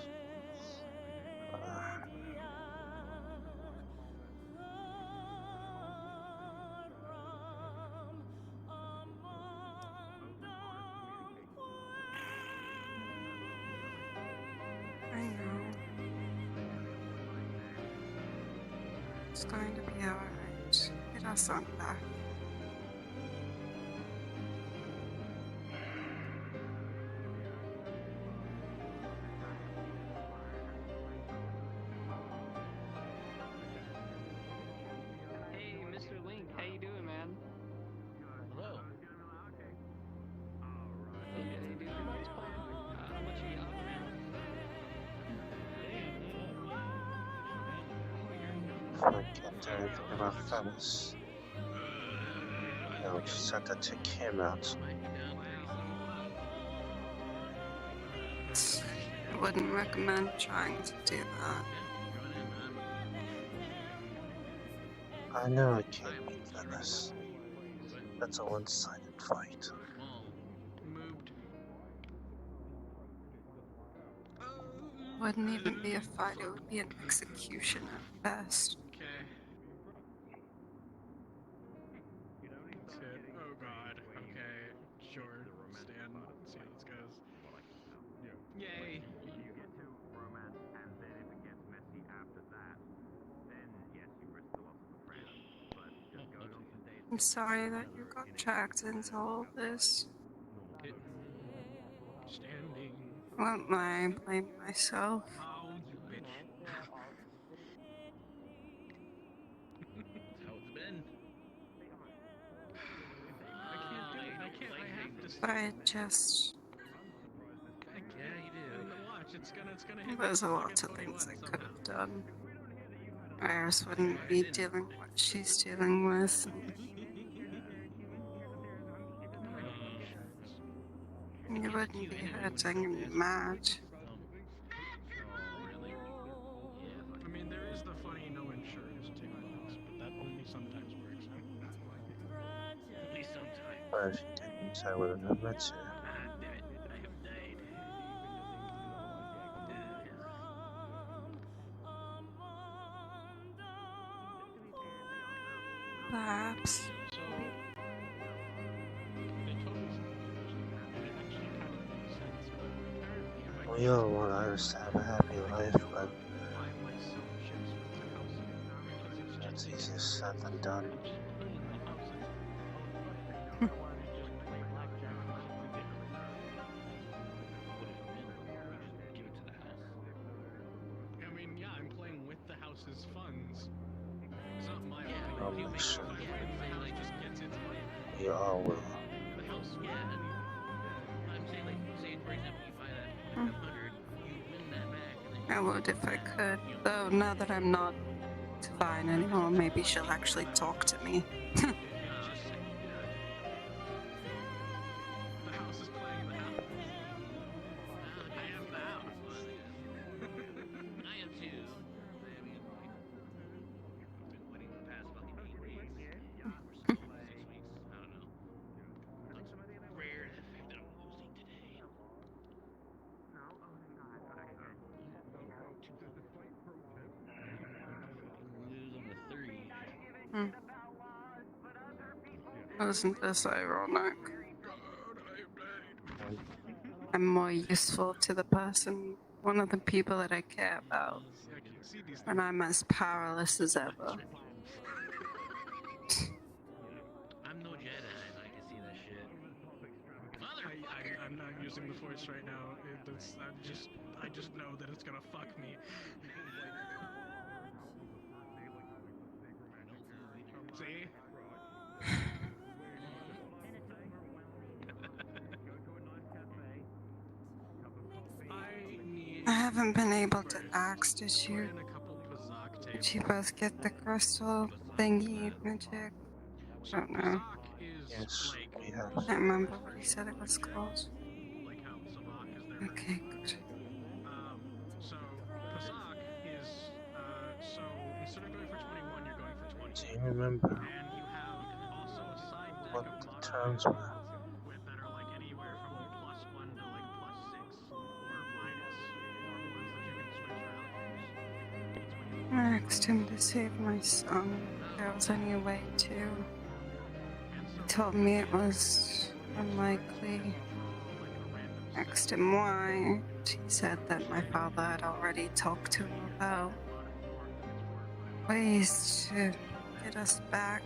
I know. It's going to be alright. Get us on back. Hey, Mr. Link, how you doing, man? Hello. Hey, dude, what's going on? How much are you up I can't do anything about Fennis. No, we just have to take him out. wouldn't recommend trying to do that. I know I can't beat Venice. That's a one-sided fight. Wouldn't even be a fight, it would be an execution at best. Okay. That's it. Oh god. Okay. Sure. Stand. See how this goes. Yay. You get to romance, and then if it gets messy after that, then yes, you risk the loss of a friend. But just going on some dates. I'm sorry that you got dragged into all this. Standing. Won't I blame myself? Oh, you bitch. That's how it's been. I can't do it. I can't. I have to. I just. Yeah, you do. Watch. It's gonna hit. There's a lot of things I could have done. Iris wouldn't be dealing with what she's dealing with. You wouldn't be hurting me mad. I mean, there is the funny no insurance $2, but that only sometimes works. Only sometimes. But if you didn't, I wouldn't have met you. Ah, damn it. I have died. Perhaps. We all want Iris to have a happy life, but it's easier said than done. I mean, yeah, I'm playing with the house's funds. It's not my I'll money. make sure The house just gets its money. we all will. The house, yeah. I'm saying, like, say, for example, you buy that 100, you win that back, and then I would if I could. Though now that I'm not fine anymore, maybe she'll actually talk to me. the house is playing the house. I am the house. I am too. I mean, I've been winning the past fucking 8 weeks. 6 weeks. I don't know. Rare the fact that I'm losing today. Lose on the 3. Wasn't this ironic? I'm more useful to the person, one of the people that I care about, and I'm as powerless as ever. I'm no Jedi, and I can see that shit. I'm not using the Force right now. I just know that it's gonna fuck me. See? I haven't been able to ask, did you both get the crystal thingy magic? I don't know. Yes, we have. I can't remember what he said it was called. Okay, good. So, Pazak is, so instead of going for 21, you're going for 20. Do you remember And you have also a side deck what of the terms were? that are like anywhere from +1 to like +6 or minus, or ones that you can switch around. I asked him to save my son. There was any way to. He told me it was unlikely. Asked him why. He said that my father had already talked to him about ways to get us back.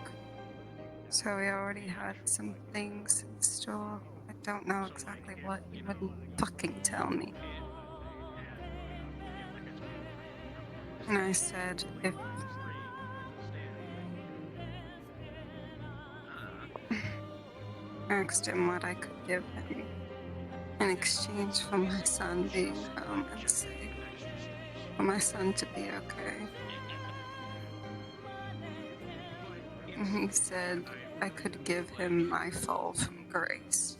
So he already had some things in store. I don't know exactly what. He wouldn't fucking tell me. And I said if asked him what I could give him in exchange for my son being home and safe. For my son to be okay. And he said I could give him my fall from grace.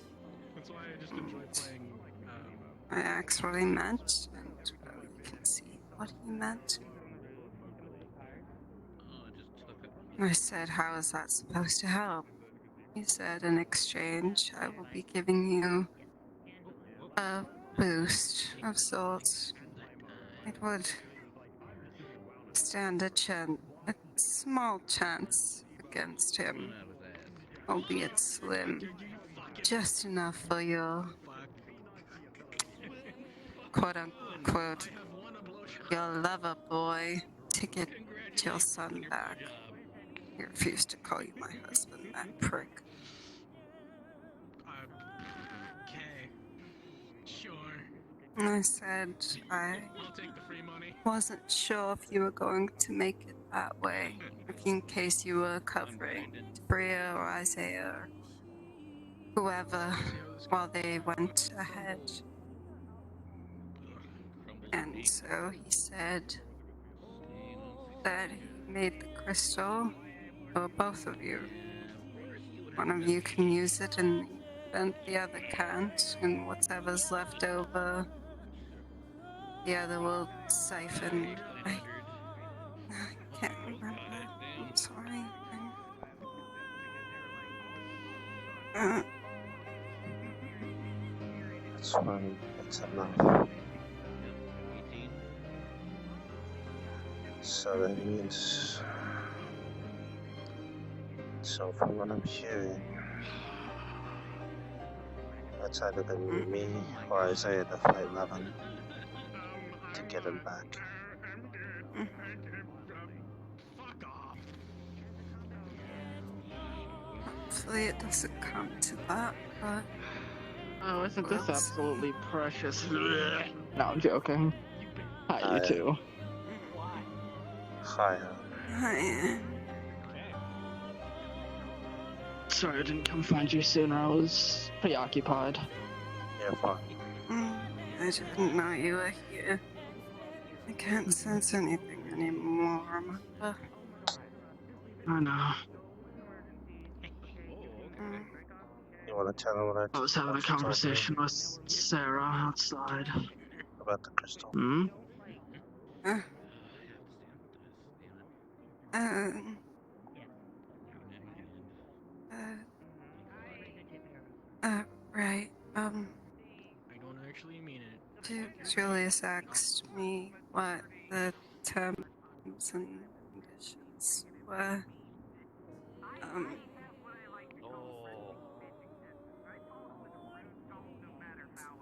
That's why I just enjoy playing. I asked what he meant, and what he meant. Oh, just took it. I said, how is that supposed to help? He said, in exchange, I will be giving you a boost of sorts. It would stand a small chance against him, albeit slim. Just enough for your quote unquote your lover boy to get your son back. He refused to call you my husband, that prick. Okay. Sure. And I said I I'll take the free money. wasn't sure if you were going to make it that way. In case you were covering Bria or Isaiah or whoever while they went ahead. And so he said that he made the crystal for both of you. One of you can use it in the event the other can't, and whatever's left over, the other will siphon. I can't remember. I'm sorry. That's fine. That's enough. So that means. So from what I'm hearing, that's either going to be me or Isaiah to fight Levin to get him back. Hopefully it doesn't come to that, but... Oh, isn't this we'll see. absolutely precious? No, I'm joking. Hi, you two. Hi. Hi. Sorry I didn't come find you sooner. I was preoccupied. Yeah, fine. I didn't know you were here. I can't sense anything anymore, remember? I know. You want to tell him what I was having a conversation with Sarah outside. About the crystal? Hmm? Right, I don't actually mean it. Julius asked me what the terms and conditions were.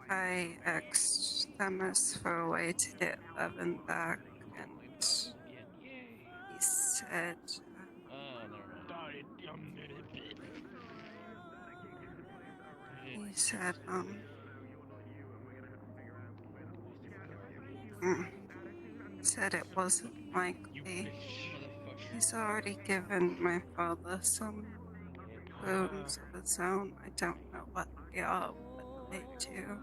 I asked Themis for a way to get Levin back, and he said, said it wasn't likely. He's already given my father some boons of his own. I don't know what they are, but they do.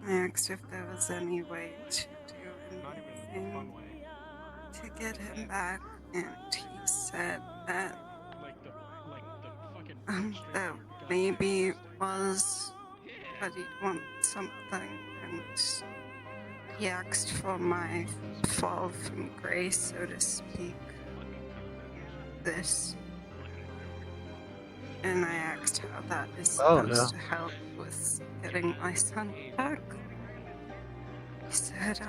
I asked if there was any way to do anything to get him back, and he said that that maybe it was, but he'd want something, and he asked for my fall from grace, so to speak. This. And I asked how that is supposed to help with getting my son back. He said,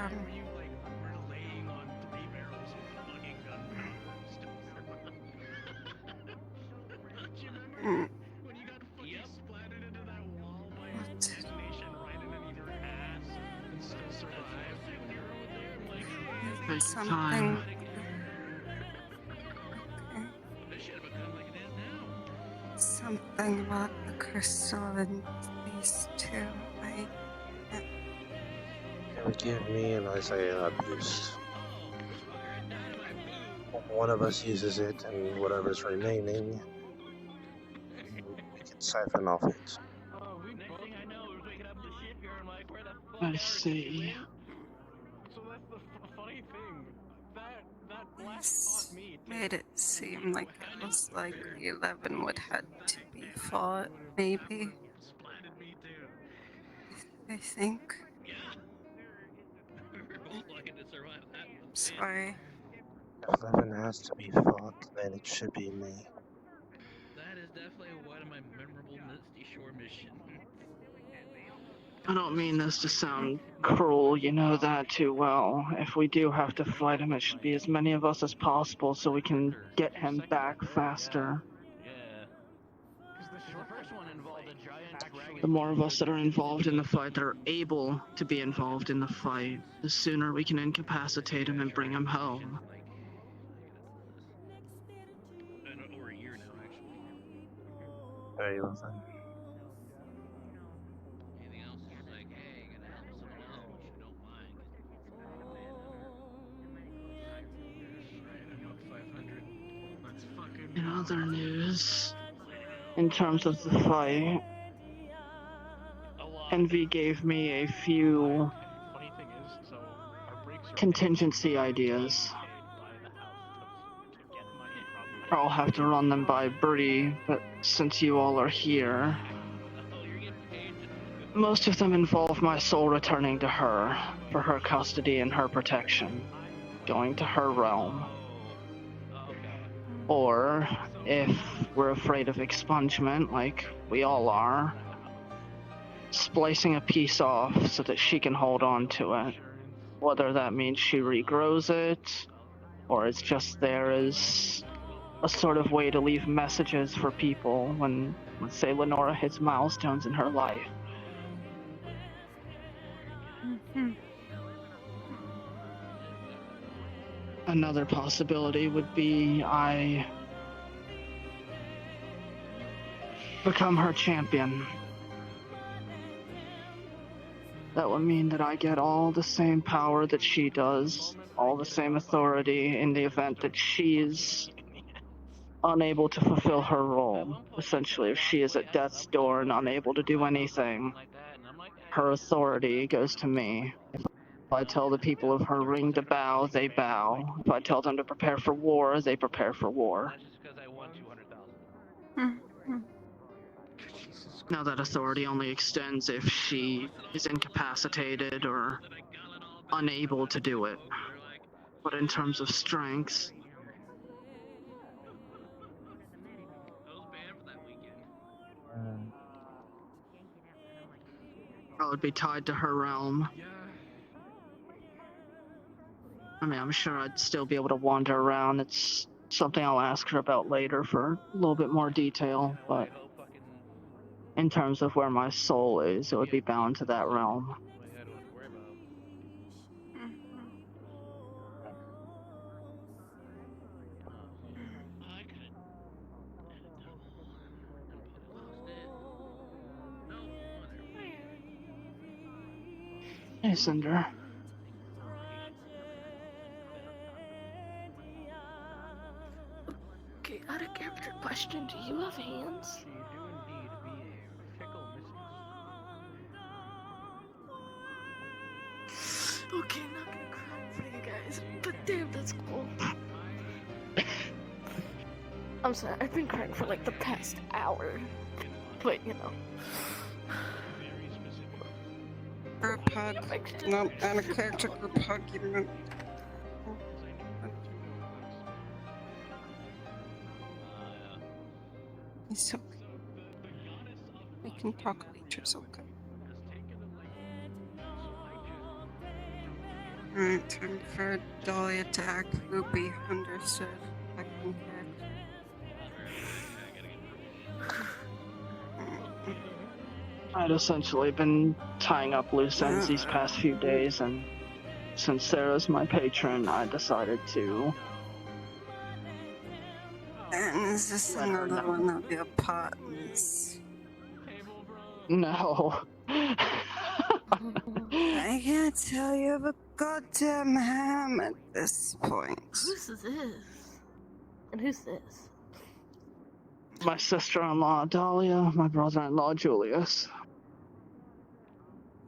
something. Something about the crystal and these two. It would give me and Isaiah a boost. One of us uses it, and whatever's remaining, we can siphon off it. I see. So that's the funny thing. That This made it seem like it was likely 11 would have to be fought, maybe. I think. Yeah. We're both lucky to survive that one. Sorry. If Levin has to be fucked, then it should be me. That is definitely one of my memorable Misty Shore missions. I don't mean this to sound cruel, you know that too well. If we do have to fight him, it should be as many of us as possible so we can get him back faster. Yeah. Because the first one involved a giant dragon. The more of us that are involved in the fight, that are able to be involved in the fight, the sooner we can incapacitate him and bring him home. Over a year now, actually. Hey, Levin. Anything else is like, hey, you gotta help someone else, but you don't mind. I'm up 500. Let's fucking In other news, in terms of the fight, Envy gave me a few funny thing is, so our breaks are contingency ideas. buy the house to get money from. I'll have to run them by Birdie, but since you all are here, most of them involve my soul returning to her for her custody and her protection, going to her realm. Or, if we're afraid of expungement, like we all are, splicing a piece off so that she can hold on to it. Whether that means she regrows it, or it's just there as a sort of way to leave messages for people when, let's say, Lenora hits milestones in her life. Another possibility would be I become her champion. That would mean that I get all the same power that she does, all the same authority in the event that she's unable to fulfill her role. Essentially, if she is at death's door and unable to do anything, her authority goes to me. If I tell the people of her ring to bow, they bow. If I tell them to prepare for war, they prepare for war. That's just because I won 200,000. Now that authority only extends if she is incapacitated or unable to do it. But in terms of strength, I would be tied to her realm. I mean, I'm sure I'd still be able to wander around. It's something I'll ask her about later for a little bit more detail, but in terms of where my soul is, it would be bound to that realm. Hey, Cinder. Okay, out of character question, do you have hands? Okay, not gonna cry for you guys, but damn, that's cool. I'm sorry, I've been crying for like the past hour, but you know. Group hug. Nope, out of character group hug. You know. It's okay. We can talk later, it's okay. Alright, time for Dahlia to act loopy. Understood. I can I'd essentially been tying up loose ends these past few days, and since Sarah's my patron, I decided to. And is this another one of your partners? No. I can't tell you have a goddamn ham at this point. Who's this? And who's this? My sister-in-law, Dahlia, my brother-in-law, Julius.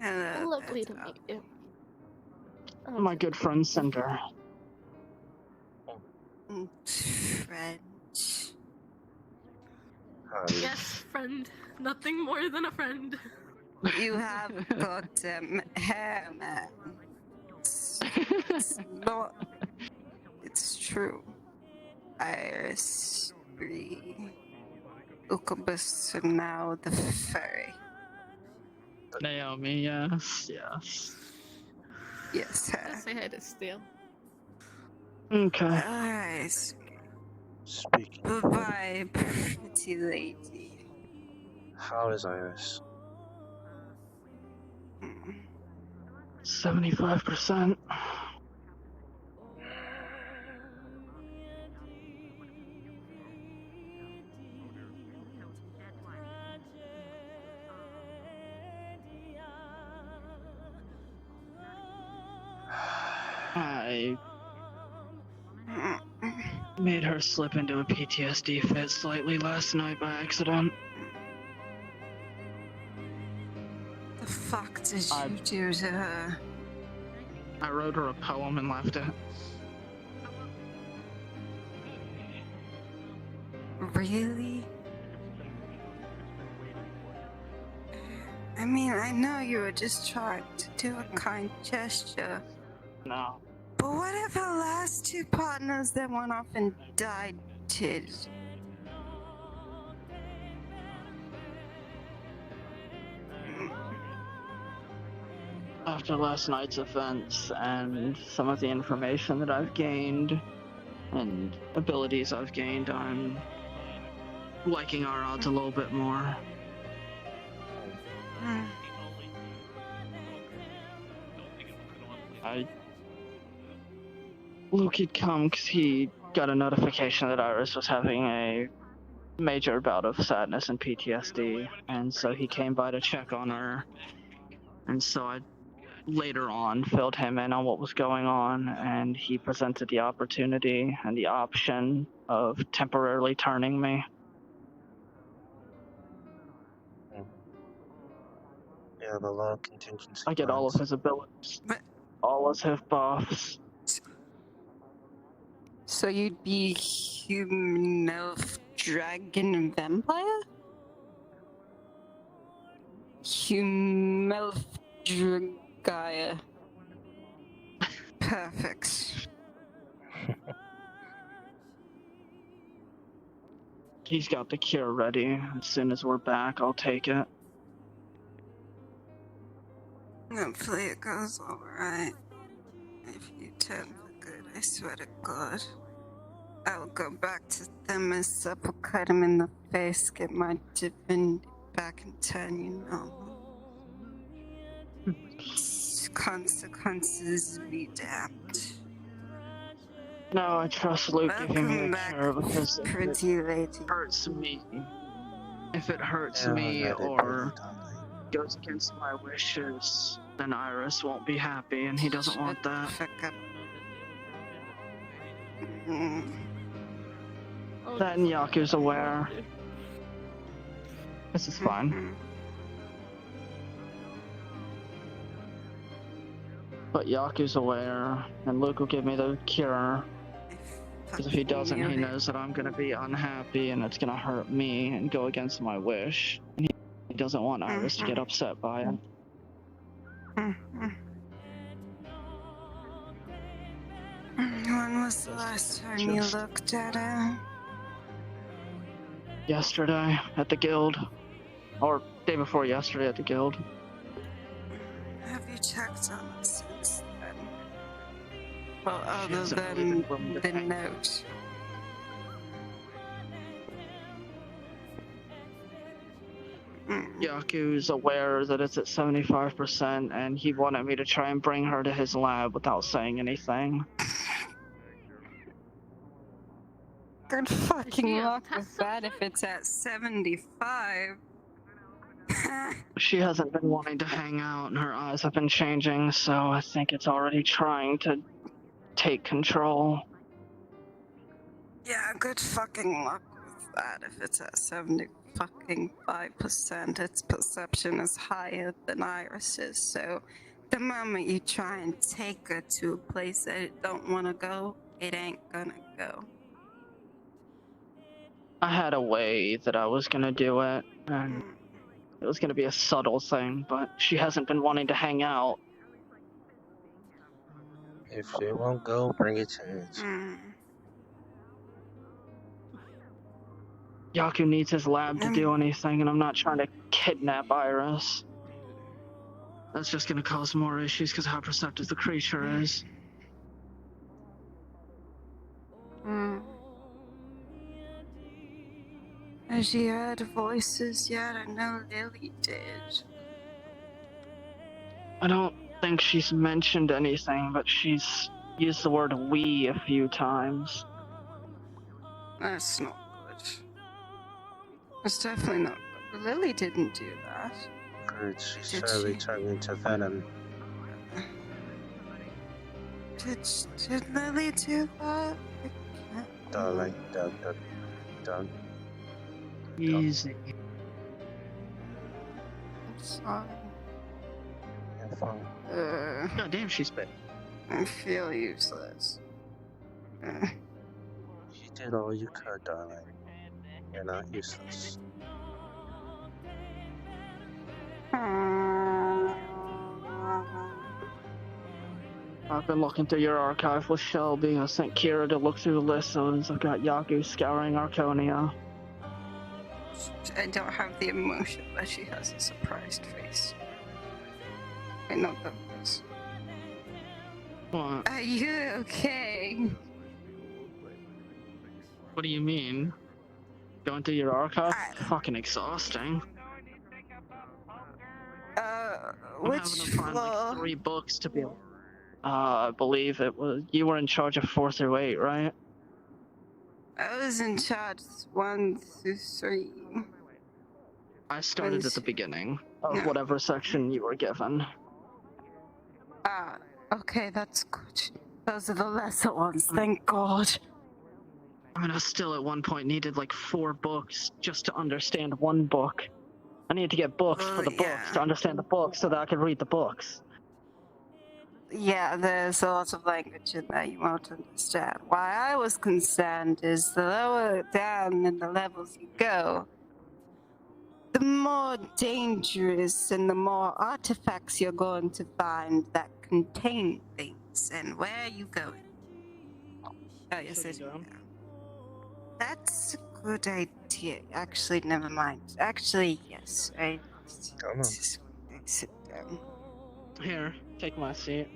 Hello, Lovely to meet you. My good friend, Cinder. French. Yes, friend. Nothing more than a friend. You have goddamn hair, man. It's not. It's true. Iris, Bree, Ukobus, and now the fairy. Naomi, yes, yes. Yes, Let's her. say hi to Steel. Okay. Alright. Speaking of which, Bye-bye, pretty lady. how is Iris? 75%. I made her slip into a PTSD fit slightly last night by accident. The fuck did you do to her? I wrote her a poem and left it. Really? I mean, I know you were just trying to do a kind gesture. No. But what if her last two partners that went off and died did? After last night's events and some of the information that I've gained and abilities I've gained, I'm liking our odds a little bit more. Luke had come because he got a notification that Iris was having a major bout of sadness and PTSD, and so he came by to check on her. And so I later on filled him in on what was going on, and he presented the opportunity and the option of temporarily turning me. Yeah, the low contingency. I get all of his abilities, all of his buffs. So you'd be human, elf, dragon, vampire? Human, elf, Gaia. Perfect. He's got the cure ready. As soon as we're back, I'll take it. Hopefully it goes alright. If you turn for good, I swear to God. I'll go back to Themis, uppercut him in the face, get my divinity back and turn you normal. Consequences be damned. No, I trust Luke giving me Welcome a back, cure because if pretty it lady. hurts me, Yeah, me no, or goes against my wishes, then Iris won't be happy, and he doesn't want that. Then Yaku's aware. This is fine. But Yaku's aware, and Luke will give me the cure. Because if he doesn't, he knows that I'm gonna be unhappy and it's gonna hurt me and go against my wish. And he doesn't want Iris to get upset by it. When was the last time you looked at her? Yesterday at the guild. Or day before yesterday at the guild. Have you checked on her since then? Well, other than the note. Yaku's aware that it's at 75%, and he wanted me to try and bring her to his lab without saying anything. Good fucking luck with that if it's at 75. She hasn't been wanting to hang out, and her eyes have been changing, so I think it's already trying to take control. Yeah, good fucking luck with that if it's at 75%. Its perception is higher than Iris's, so the moment you try and take her to a place that it don't want to go, it ain't gonna go. I had a way that I was gonna do it, and it was going to be a subtle thing, but she hasn't been wanting to hang out. If it won't go, bring it to it. Yaku needs his lab to do anything, and I'm not trying to kidnap Iris. That's just going to cause more issues because of how perceptive the creature is. Has she heard voices yet? I know Lily did. I don't think she's mentioned anything, but she's used the word we a few times. That's not good. That's definitely not good. Lily didn't do that. Good, she's Did slowly she? turning into venom. Did Lily do that? Darling, don't. Easy. I'm sorry. You're fine. God damn, she's bit. I feel useless. You did all you could, darling. You're not useless. I've been looking through your archive with Shelby. I sent Kira to look through the list, so I've got Yaku scouring Arconia. I don't have the emotion, but she has a surprised face. I know that voice. What? Are you okay? What do you mean? Going through your archive? Fucking exhausting. I'm Which having to find floor? like 3 books to be. I believe it was you were in charge of 4 through 8, right? I was in charge 1 through 3. I started at the beginning of whatever section you were given. Okay, that's good. Those are the lesser ones, thank God. I mean, I still at one point needed like 4 books just to understand 1 book. I needed to get books for the books to understand the books so that I could read the books. Yeah, there's a lot of language in there you won't understand. Why I was concerned is the lower down in the levels you go, the more dangerous and the more artifacts you're going to find that contain things. And where are you going? Oh, you're sitting down. That's a good idea. Actually, never mind. Actually, yes. I sit down. Here, take my seat.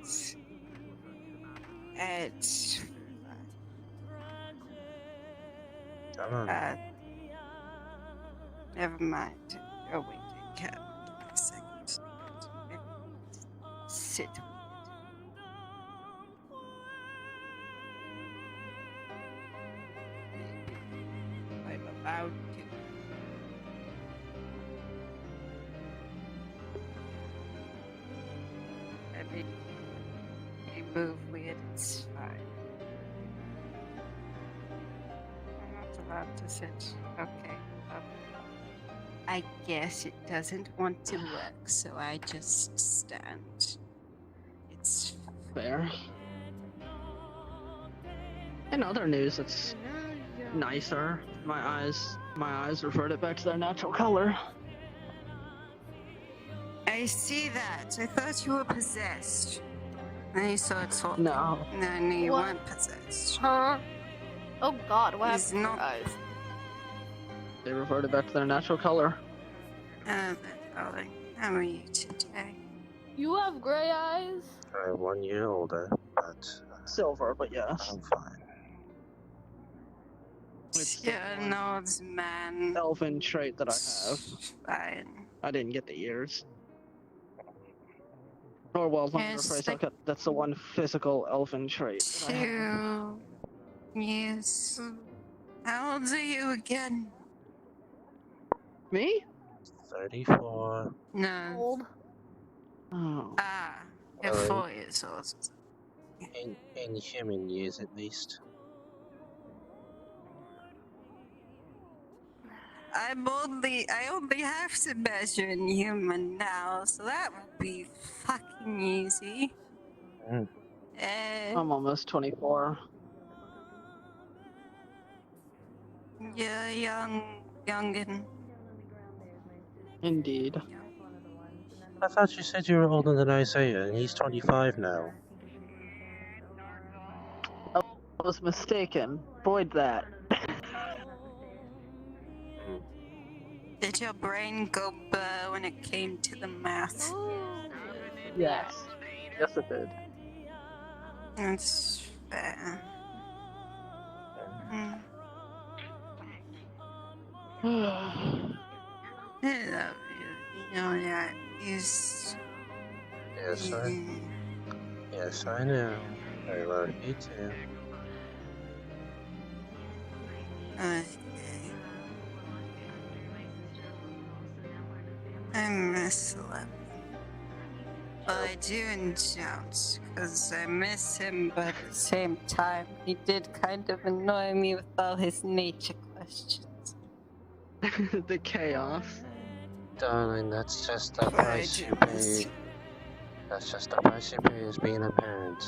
It's never mind. Oh wait, I can't. Wait a second. Sit. I'm about to. Let me move weird. It's fine. I'm not allowed to sit. Okay. I guess it doesn't want to work, so I just stand. It's fair. In other news, it's nicer. My eyes reverted back to their natural color. I see that. I thought you were possessed. And you started talking. No. No, you What? weren't possessed. Huh? Oh God, what He's happened to not. your eyes? They reverted back to their natural color. Darling, how are you today? You have gray eyes? I'm 1 year older, but silver, but yes. I'm fine. Yeah, no, it's man. Elven trait that I have. Fine. I didn't get the ears. Or well, let me Yes, rephrase like that. That's the one physical elven trait that I have. 2 years. How old are you again? Me? 34. No. Old. Oh. You're 4 years old. In human years, at least. I only have to measure in human now, so that would be fucking easy. I'm almost 24. You're youngin. Indeed. I thought you said you were older than Isaiah, and he's 25 now. I was mistaken. Void that. Did your brain go blur when it came to the math? Yes. Yes, it did. That's fair. Mm. I love you. You know that. Yes, I know. I love you too. Okay. I miss Levin. But I do and don't, because I miss him, but at the same time, he did kind of annoy me with all his nature questions. The chaos. Darling, that's just the But I price do you miss pay. That's just the price you pay as being a parent.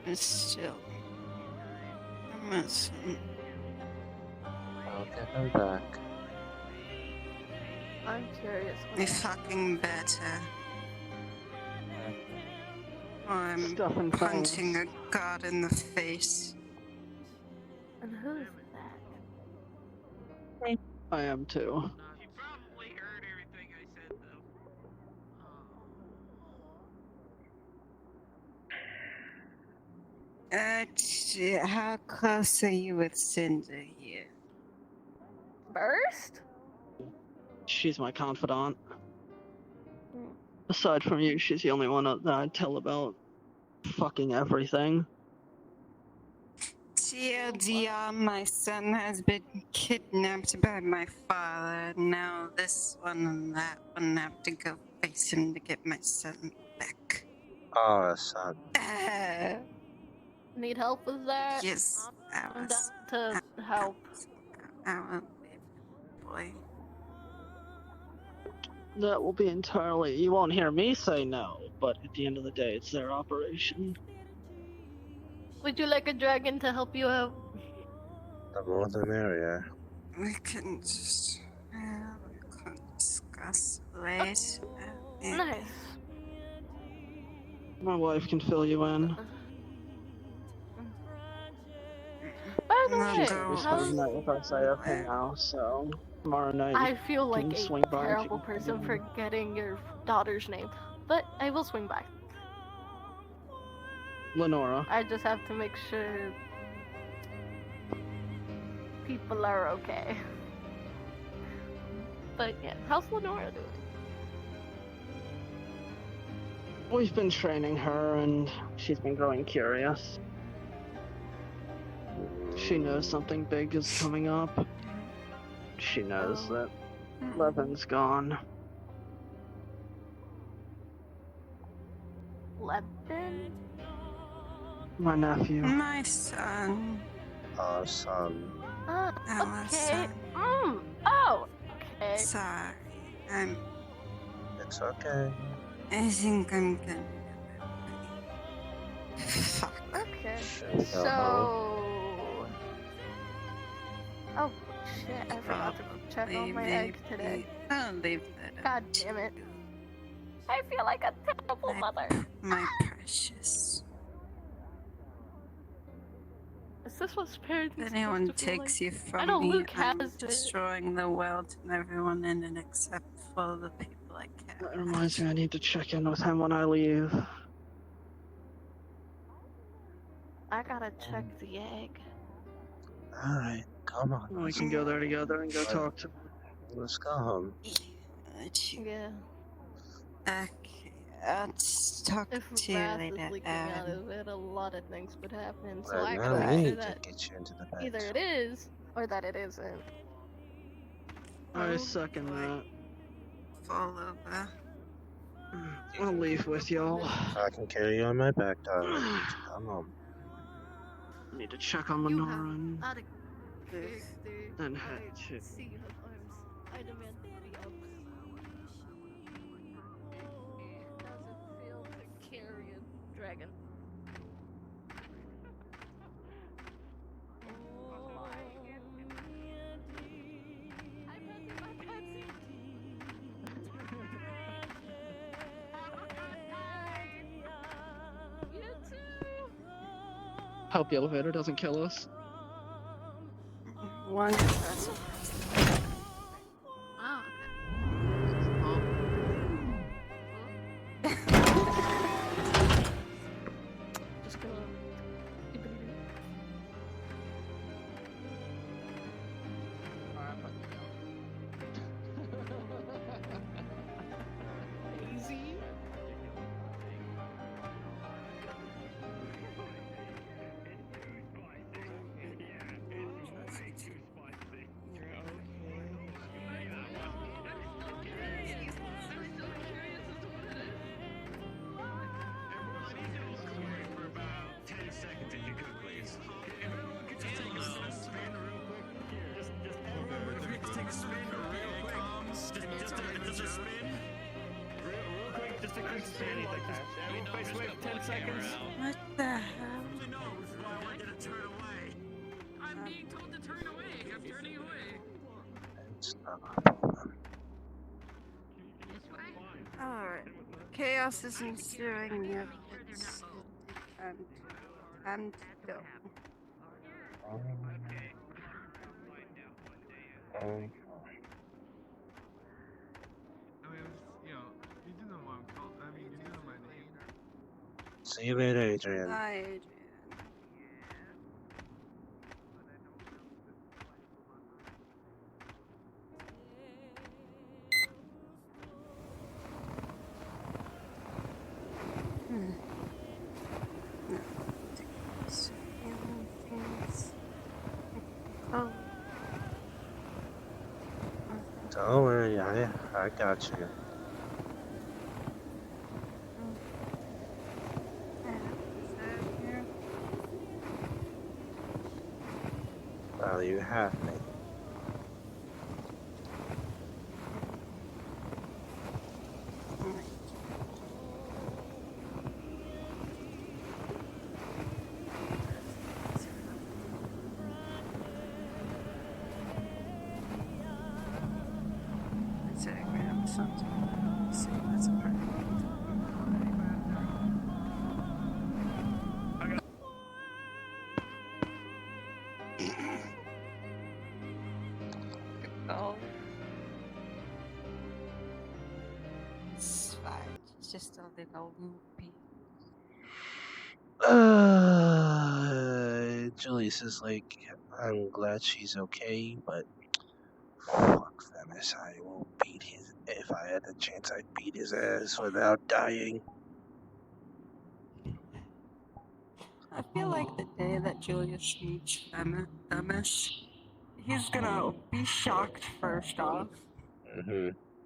him. Still, I miss him. I'll get him back. I'm curious. He fucking better. Or I'm Stuff and punching things. a god in the face. And who's that? I am too. She probably heard everything I said, though. How close are you with Cinder here? Burst? She's my confidant. Aside from you, she's the only one that I tell about fucking everything. TLDR, my son has been kidnapped by my father. Now this one and that one have to go face him to get my son back. Oh, son. Need help with that? Yes, I'm down to help. Our boy. That will be entirely. You won't hear me say no, but at the end of the day, it's their operation. Would you like a dragon to help you out? The more the merrier. We can just we can discuss later. Nice. My wife can fill you in. By the She's way, gonna be spending the night with Isaiah for now, so tomorrow night I feel like can a swing by if you terrible can person get in. forgetting your daughter's name, but I will swing by. Lenora. I just have to make sure people are okay. But yeah, how's Lenora doing? We've been training her, and she's been growing curious. She knows something big is coming up. She knows that Levin's gone. Levin? My nephew. My son. Our son. Our Okay. son. Oh, okay. Sorry. It's okay. I think I'm gonna. Fuck. Okay. Should we go So. home? Oh shit! I forgot to check on my egg today. I'll leave that. God damn it! I feel like a terrible mother. My precious. Is this what parenting If is anyone supposed to feel takes like? you from I know me, Luke I'm has it. destroying the world and everyone in it except for the people I care. That reminds me, I need to check in with him when I leave. I gotta check the egg. Alright, come on. We can go there together and go talk to him. Let's go home. Yeah. Okay, I'll just talk If to you Wrath later. is leaking out of it, a lot of things would happen. So Right I now, gotta we make sure need to that get you into the bed. either it is or that it isn't. I second that. Fall over. I'll leave with y'all. I can carry you on my back, darling. Come on. I need to check on Lenora and then head to. I demand daddy up. How's it feel to carry a dragon? Hope the elevator doesn't kill us. One person. Oh, Just gonna keep it easy. Easy. For about 10 seconds, if you could, please. If everyone could just take a spin real quick. Just everyone could take a spin real quick. Just a spin. Real quick, just a quick spin. Everyone face away for 10 seconds. What the hell? No, this is why I want you to turn away. I'm being told to turn away. I'm turning away. It's not a problem. Alright. Chaos is ensuing. Yep. It's and go. Okay. See you later, Adrian. Hi, Adrian. Oh. Don't worry, I got you. Well, you have me. Let's grab something. Let's see, that's a part. Oh. It's fine. It's just a little loopy. Julius is like, I'm glad she's okay, but fuck Venice, I will beat his. If I had the chance, I'd beat his ass without dying. I feel like the day that Julius meets Themis, he's gonna be shocked first off,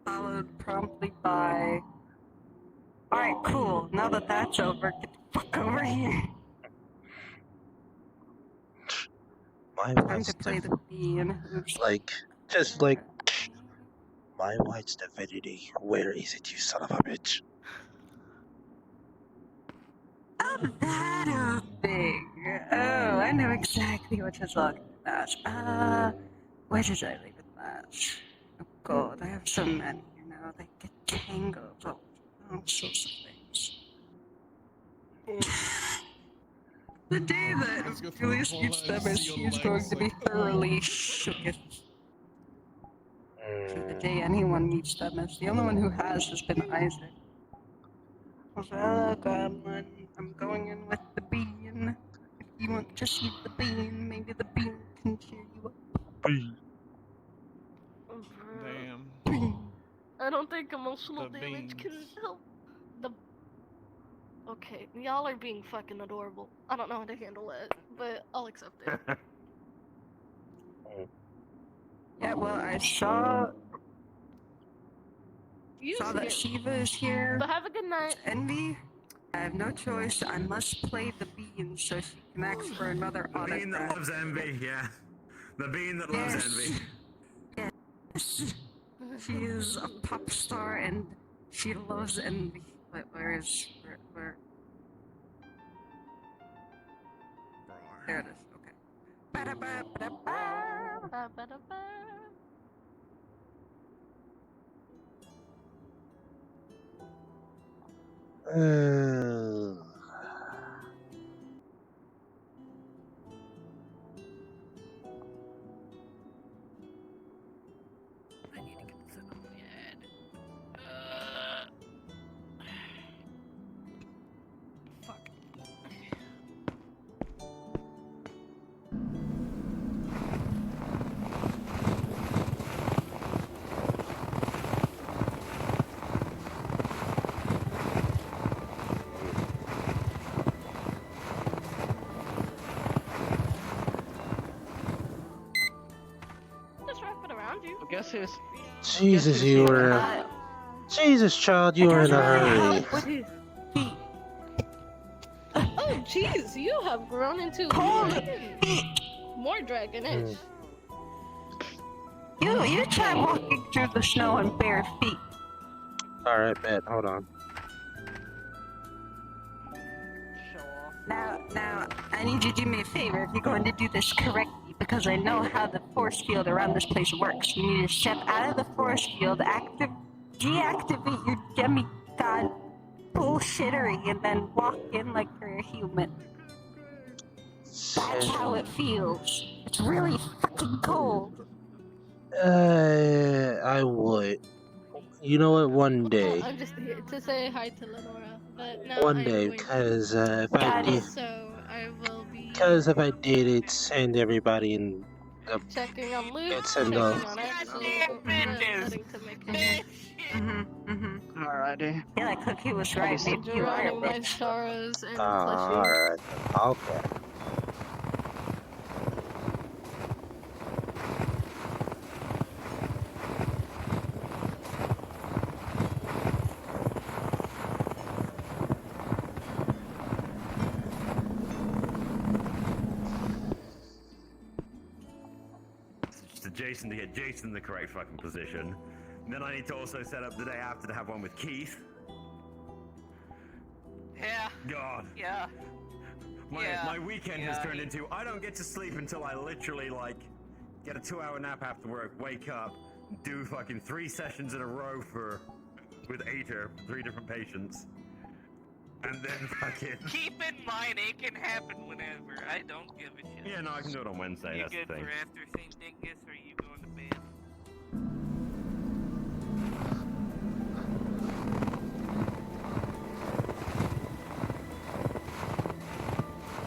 followed promptly by, alright, cool, now that that's over, get the fuck over here. My Time wife's to play the bean. like, just like, my wife's divinity. Where is it, you son of a bitch? Oh, that thing. Oh, I know exactly what you're talking about. Where did I leave it last? Oh god, I have so many, you know, they get tangled up. All sorts of things. The day that Julius meets Themis, he's going to be thoroughly shooketh. See, the day anyone meets Themis, the only one who has been Isaac. Well, Gremlin, I'm going in with the bean. If you want to see the bean, maybe the bean can cheer you up. Damn. I don't think emotional damage can help the. Okay, y'all are being fucking adorable. I don't know how to handle it, but I'll accept it. Yeah, well, I saw You that scared me. Shiva is here. But have a good night. Envy. I have no choice. I must play the bean so she can ask for another The bean that autograph. loves envy, yeah. The bean that loves envy. Yes. She is a pop star and she loves envy. Wait, where? There it is. Okay. serious. Jesus, you were. Jesus, child, you were in a hurry. Oh, jeez, you have grown into more dragonish. You try walking through the snow on bare feet. Alright, bet. Hold on. Now, I need you to do me a favor if you're going to do this correctly, because I know how the force field around this place works. You need to step out of the force field, deactivate your demigod bullshittery, and then walk in like you're a human. That's how it feels. It's really fucking cold. I would. You know what? One day. I'm just here to say hi to Lenora, but now One I'm day, going because if I did. So I will be Because if I did, it'd send everybody in the. checking on Luke, It'd send checking the. on Axel, heading to make Alrighty. Yeah, like Cookie was right. Maybe you are a drowning my bitch. sorrows and Alright. Okay. To Jason to get Jason in the correct fucking position. And then I need to also set up the day after to have one with Keith. Yeah. God. Yeah. My weekend has turned into I don't get to sleep until I literally like get a 2-hour nap after work, wake up, do fucking 3 sessions in a row with Aether, 3 different patients. And then fucking Keep in mind, it can happen whenever. I don't give a shit. yeah, no, I can do it on Wednesday. You That's good the thing. for after St. Dingus, or you going to bed?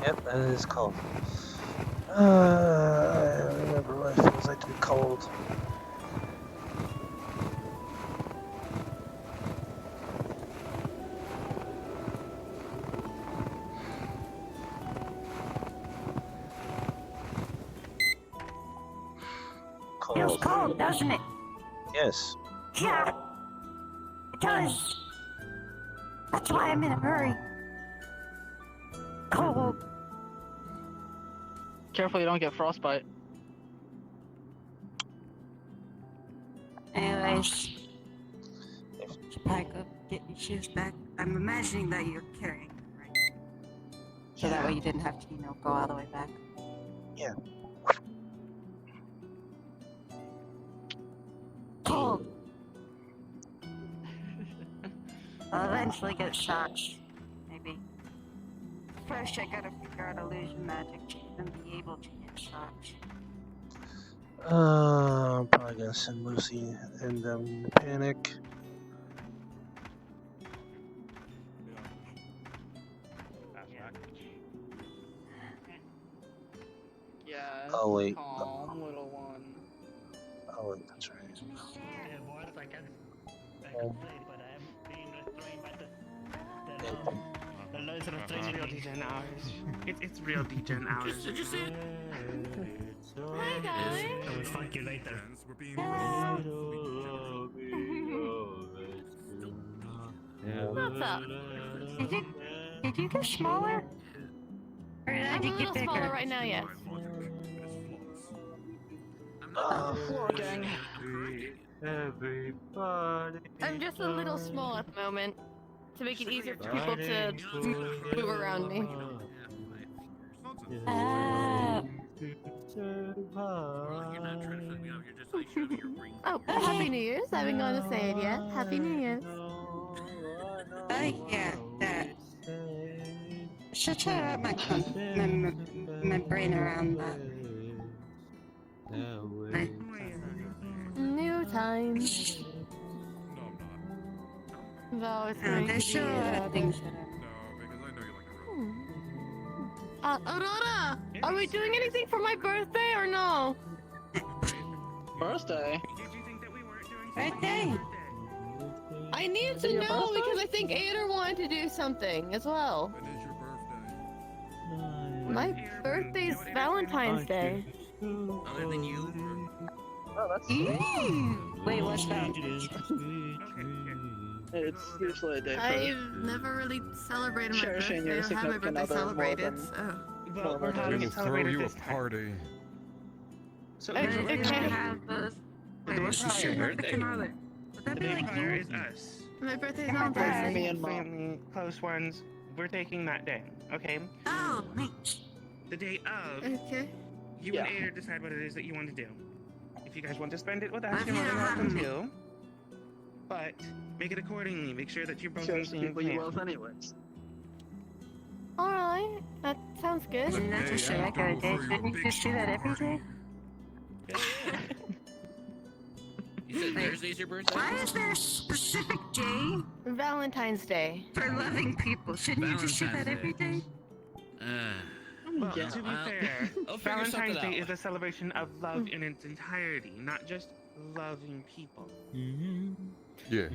Yep, that is cold. I remember what it feels like to be cold. Feels cold, doesn't it? Yes. Yeah. It does. That's why I'm in a hurry. Cold. Careful you don't get frostbite. Anyways, pack up, get your shoes back. I'm imagining that you're carrying them, right? So that way you didn't have to, go all the way back. Yeah. Cold. I'll eventually get socks. Maybe. First, I gotta figure out illusion magic to even be able to get socks. I'm probably gonna send Lucy and them to panic. Yeah. Oh wait. Calm, little one. Oh wait, that's right. I can sleep, but I'm being restrained by the law is restraining Real me. D-Gen hours. It's real D-Gen hours. Did you see it? Hi guys. I will fuck you later. What's up? Did you get smaller? Or did I I'm a get little bigger? smaller right now, yes. Floor gang. I'm just a little small at the moment, to make it easier for people to move around me. Oh, Happy New Year's! I haven't gone to say it yet. Happy New Year's! Yeah, that. Should try to wrap my brain around that. New times. Though it's going to There's still a lot of things that Aurora, are we doing anything for my birthday or no? Birthday? Birthday? I need Is to it your know birthday? because I think Ader wanted to do something as well. My birthday's Valentine's Day. Other than you? Oh, that's Wait, what's that? It's usually a day for I've never really celebrated my cherishing birthday your or had my significant birthday other more celebrated, than so. Well, we're normal having days. it celebrated you a this time. party. So I here's what we're didn't gonna do. have a... The day prior, Would that the be day like prior you? is us. My birthday's And not my friends, Thursday. Me and Mom. family, close ones, we're taking that day, okay? Oh, nice. The day of, Okay. you and Ader decide what it is that you want to do. If you guys want to spend it with us, you're more than Yeah. welcome to. But make it accordingly. Make sure that you're both on the Shows the same people you plan. love anyways. Alright, that sounds good. And that's a shame I go day. Couldn't you just do that every day? You said Thursday's your birthday? Why is there a specific day Valentine's Day. for loving people? Shouldn't you just do that every day? Well, to be fair, I'll figure something Valentine's Day out. is a celebration of love in its entirety, not just loving people. Yeah.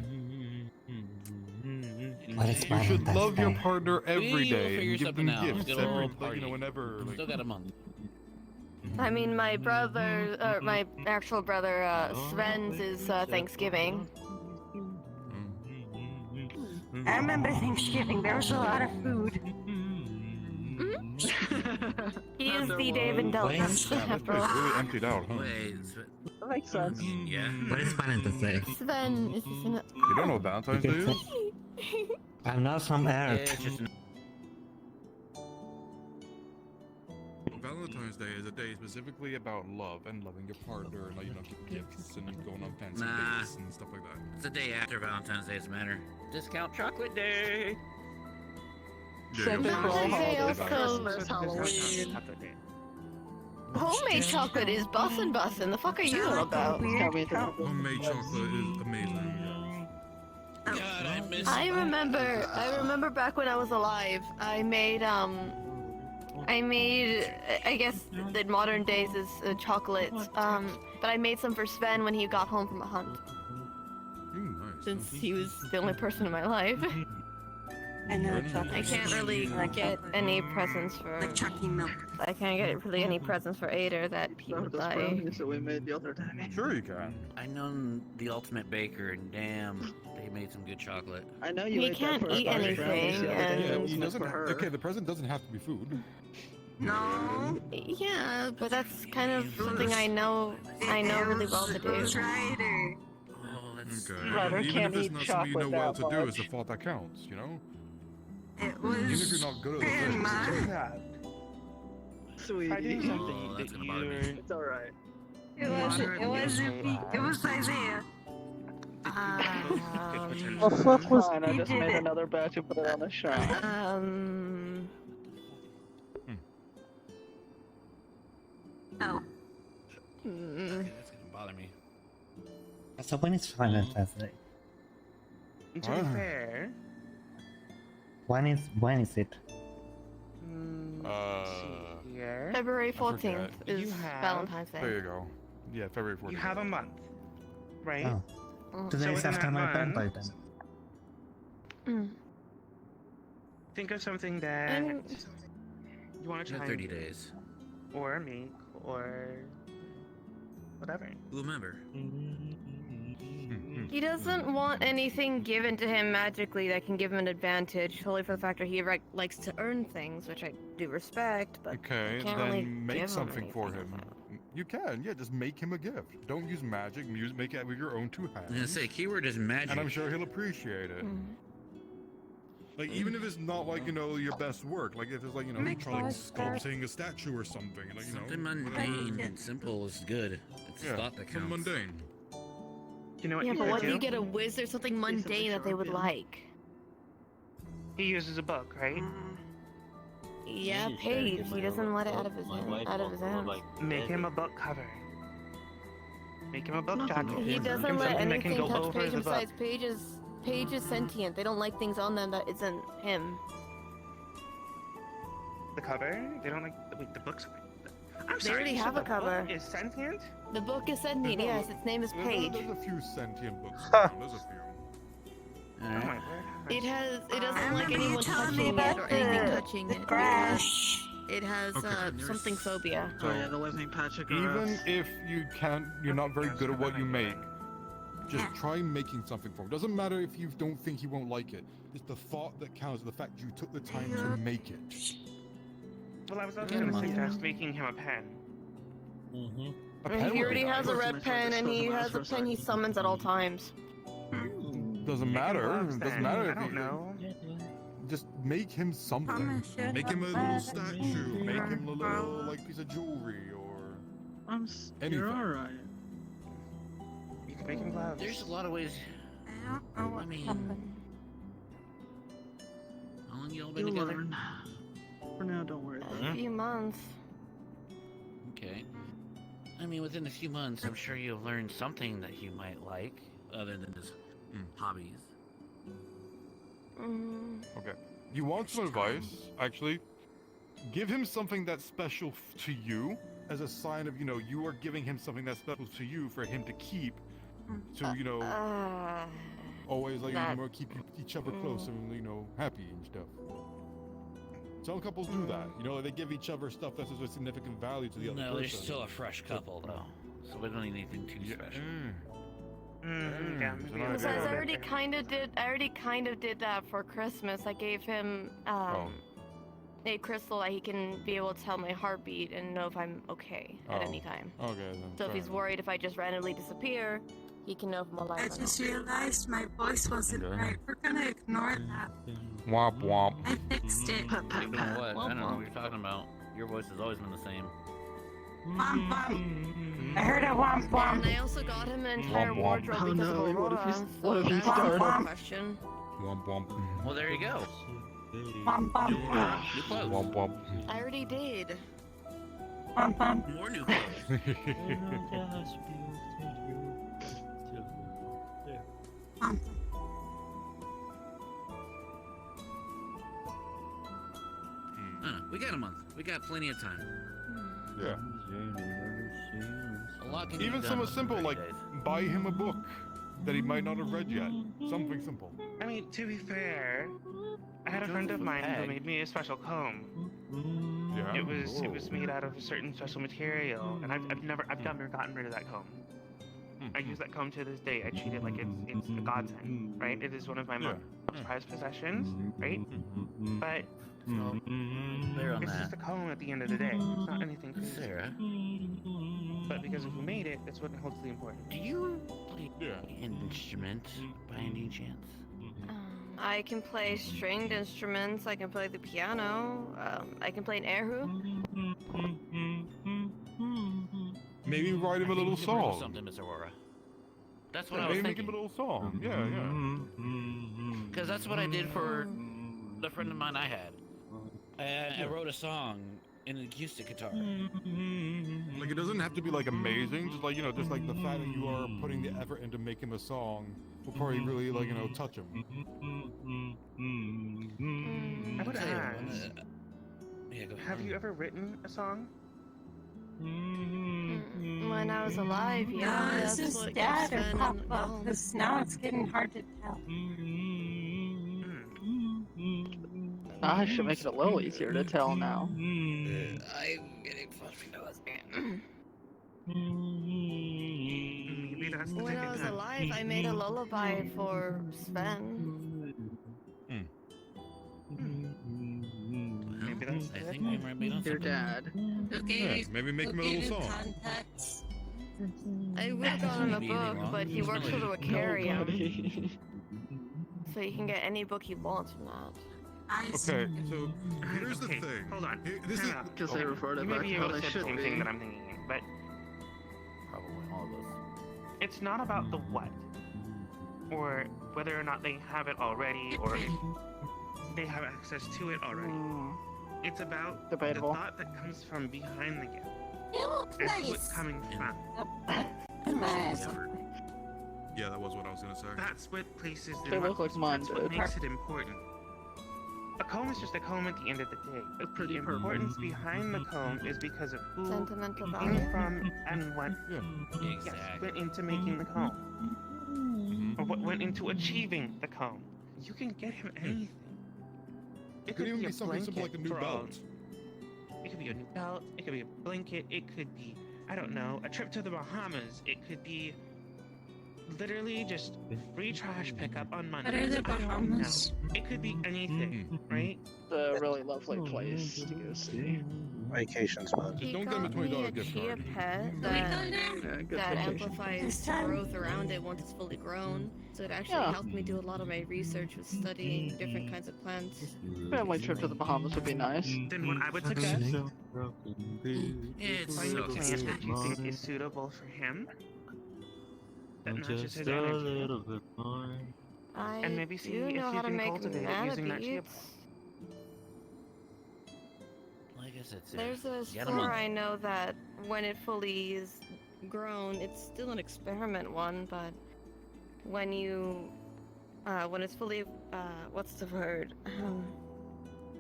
What is You should Valentine's love your Day? partner every We'll day figure and give something them out. gifts Get a little every, party. whenever. Like, Still got a month. I mean, my brother, my actual brother, Sven's is Thanksgiving. I remember Thanksgiving. There was a lot of food. He is the day of indulgence. yeah, this place really emptied out, huh? That makes sense. Yeah. What is Valentine's Day? Sven is just an... You don't know what Valentine's Day is? I'm not from Earth. Valentine's Day is a day specifically about love and loving your partner and, like, gifts and going on fancy Nah. dates and stuff like that. It's the day after Valentine's Day, as a matter. Discount chocolate day. Same thing for all Valentine's Day holidays. also- Christmas, Halloween. Homemade chocolate is bussin'. The fuck are you all about? Homemade chocolate is amazing. God, I miss. I remember back when I was alive, I made, I guess in modern days is chocolate, but I made some for Sven when he got home from a hunt. Nice. Since he was the only person in my life. I know I can't really get any presents for... Like Chucky milk. I can't get really any presents for Ader that he would Those buy. brownies that we made the other day. Sure you can. I know the ultimate baker, and damn, they made some good chocolate. I know you He ate can't that for eat us anything, brownies the other day. and- It was He meant doesn't. for her. Okay, the present doesn't have to be food. No. Yeah, but that's kind of something I know really well to do. Ryder. Oh, that's Okay. Ryder Even can't if it's eat not something you know chocolate well that to do, it's the much. fault that counts, you know? It was Even if you're not good at the thing. grandma. Sweetie. Try doing something that's that gonna bother me. you're It's alright. It was Isaiah. Well, fuck was He I just did made it. another batch and put it on the shop. Oh. Okay, that's gonna bother me. So when is Valentine's Day? to be fair. When is it? Here. February I forget. 14th is You have- Valentine's Day. There you go. Yeah, February 14th. You have a month, right? Oh. Mm. 2 So days within after that my month- birthday then. Think of something that And- you want to Yeah, try 30 and do, days. or make, or whatever. Remember. He doesn't want anything given to him magically that can give him an advantage, solely for the fact that he likes to earn things, which I do respect, but Okay, I can't then really make give something him for anything. him. You can, yeah, just make him a gift. Don't use magic, make it with your own two hands. I'm gonna say keyword is magic. And I'm sure he'll appreciate it. Like, even if it's not like, your best work, like if it's like, try like sculpting a statue or something, like, Something mundane and simple is good. It's the thought that something counts. mundane. You know what Yeah, he but could what if do? you get a wizard, something mundane that they would like? He uses a book, right? Yeah, Paige. He doesn't let it out of his hands. Make him a book cover. Make him a book jacket. He Give doesn't him let something that can anything go touch over Paige. the And book. besides, Paige is sentient. They don't like things on them that isn't him. The cover? They don't like. Wait, the book's. I'm They sorry. already you said have a the cover. Book is sentient? The book is sentient. Yes, its name is Paige. There's a few sentient books around, there's a few. Oh my word. It doesn't like remember you anyone telling touching me it about or anything the touching it. grass. It has something phobia. So, Oh yeah, the living Patrick. even if you're not very good at what you make, just try making something for him. Doesn't matter if you don't think he won't like it. It's the thought that counts, the fact you took the time to make it. Well, I was also going to suggest making him a pen. A pen He would already be has a nice. red pen, and he has a pen he summons at all times. Doesn't matter. gloves, Doesn't then. matter. I if don't you- know. Just make him something. Make him a little statue. Make him a little like piece of jewelry or anything. You're alright. You can make him gloves. There's a lot of ways. I mean, how long y'all been You'll together? learn. For now, don't worry about A it. few months. Okay. I mean, within a few months, I'm sure you've learned something that you might like, other than just hobbies. Okay. You want some advice? Actually, give him something that's special to you as a sign of, you are giving him something that's special to you for him to keep. So, always keep each other close and, happy and stuff. Some couples do that. They give each other stuff that's of a significant value to the other person. No, they're still a fresh couple, though. So we don't need anything too special. Because I already kind of did that for Christmas. I gave him a crystal that he can be able to tell my heartbeat and know if I'm okay at any time. Okay, then. So if he's worried if I just randomly disappear, he can know if I'm alive. I just realized my voice wasn't right. We're gonna ignore that. Womp womp. I fixed it. What? I don't know what you're talking about. Your voice has always been the same. Womp womp. I heard a womp womp. And I also got him an entire Womp womp. wardrobe Oh, because no, of what if Aurora. he's- So what if he that's started? a question. Womp womp. Well, there you go. Womp womp. New clothes. Womp womp. I already did. Womp womp. More new clothes. Womp. We got a month. We got plenty of time. Yeah. A lot can be Even done something within simple 30 like days. buy him a book that he might not have read yet. Something simple. I mean, to be fair, I had a friend of mine who made me a special comb. Yeah. It was made out of a certain special material, and I've never gotten rid of that comb. I use that comb to this day. I treat it like it's a godsend, right? It is one of my most prized possessions, right? But Clear on it's that. just a comb at the end of the day. It's not anything crazy. Sarah, But because of who made it, that's what holds the importance. do you play an instrument by any chance? I can play stringed instruments. I can play the piano. I can play an air hoop. Maybe write him a little song. Something, Miss Aurora. That's what Yeah, I was maybe make him thinking. a little song. Yeah. Because that's what I did for the friend of mine I had. I wrote a song in an acoustic guitar. Like it doesn't have to be like amazing. Just like just like the fact that you are putting the effort into making a song will probably really touch him. I would ask, Yeah, go ahead. have you ever written a song? When I was alive, No, yeah. this That's is what dad keeps or Sven and Papa. Mom. Because now it's getting hard to tell. I should make it a little easier to tell now. I'm getting fluffy nose. Maybe that's the When I was ticket. alive, I made a lullaby for Sven. Maybe that's I think we might be on Your something. dad. Yeah, maybe make him a little song. Contacts. I would have gotten him a Maybe anything book, wrong? but he There's works for the nobody. Wicarium, Nobody. so he can get any book he wants from that. I see. Okay, so here's the Okay, thing. hold on. This is Time out. Because they referred You it may back be to able how to they say the should same be. thing that I'm thinking, but Probably all of us. it's not about the what, or whether or not they have it already, or if they have access to it already. It's about Debatable. the thought that comes from behind the gift. It looks It's what's nice. coming from. Nice. Yeah, that was what I was gonna say. That's what places the They look like mine, That's what dude. makes it important. A comb is just a comb at the end of the day. It's pretty The purple. importance behind the comb is because of who Sentimental it value. came from and what Exactly. went into making the comb. Or what went into achieving the comb. You can get him anything. It could even a be something simple like a blanket new for all- belt. It could be a new belt. It could be a blanket. It could be, I don't know, a trip to the Bahamas. It could be literally just free trash pickup on Monday. What are the Bahamas? It could be anything, right? It's a really lovely place to go see. Vacation spot. Just don't give him a $20 gift chia card. pet that amplifies growth around it once it's fully grown. So it actually helped me do a lot of my research with studying different kinds of plants. Family trip to the Bahamas would be nice. Then what I would suggest It's find a so plant that you think is suitable for him. That matches his Just a energy. little bit more. And maybe see do if know you how to can make cultivate it using that chia beads. plant. like I said, Sarah, There's a get 'em spore on. I know that when it fully is grown, it's still an experiment one, but when you, when it's fully, what's the word?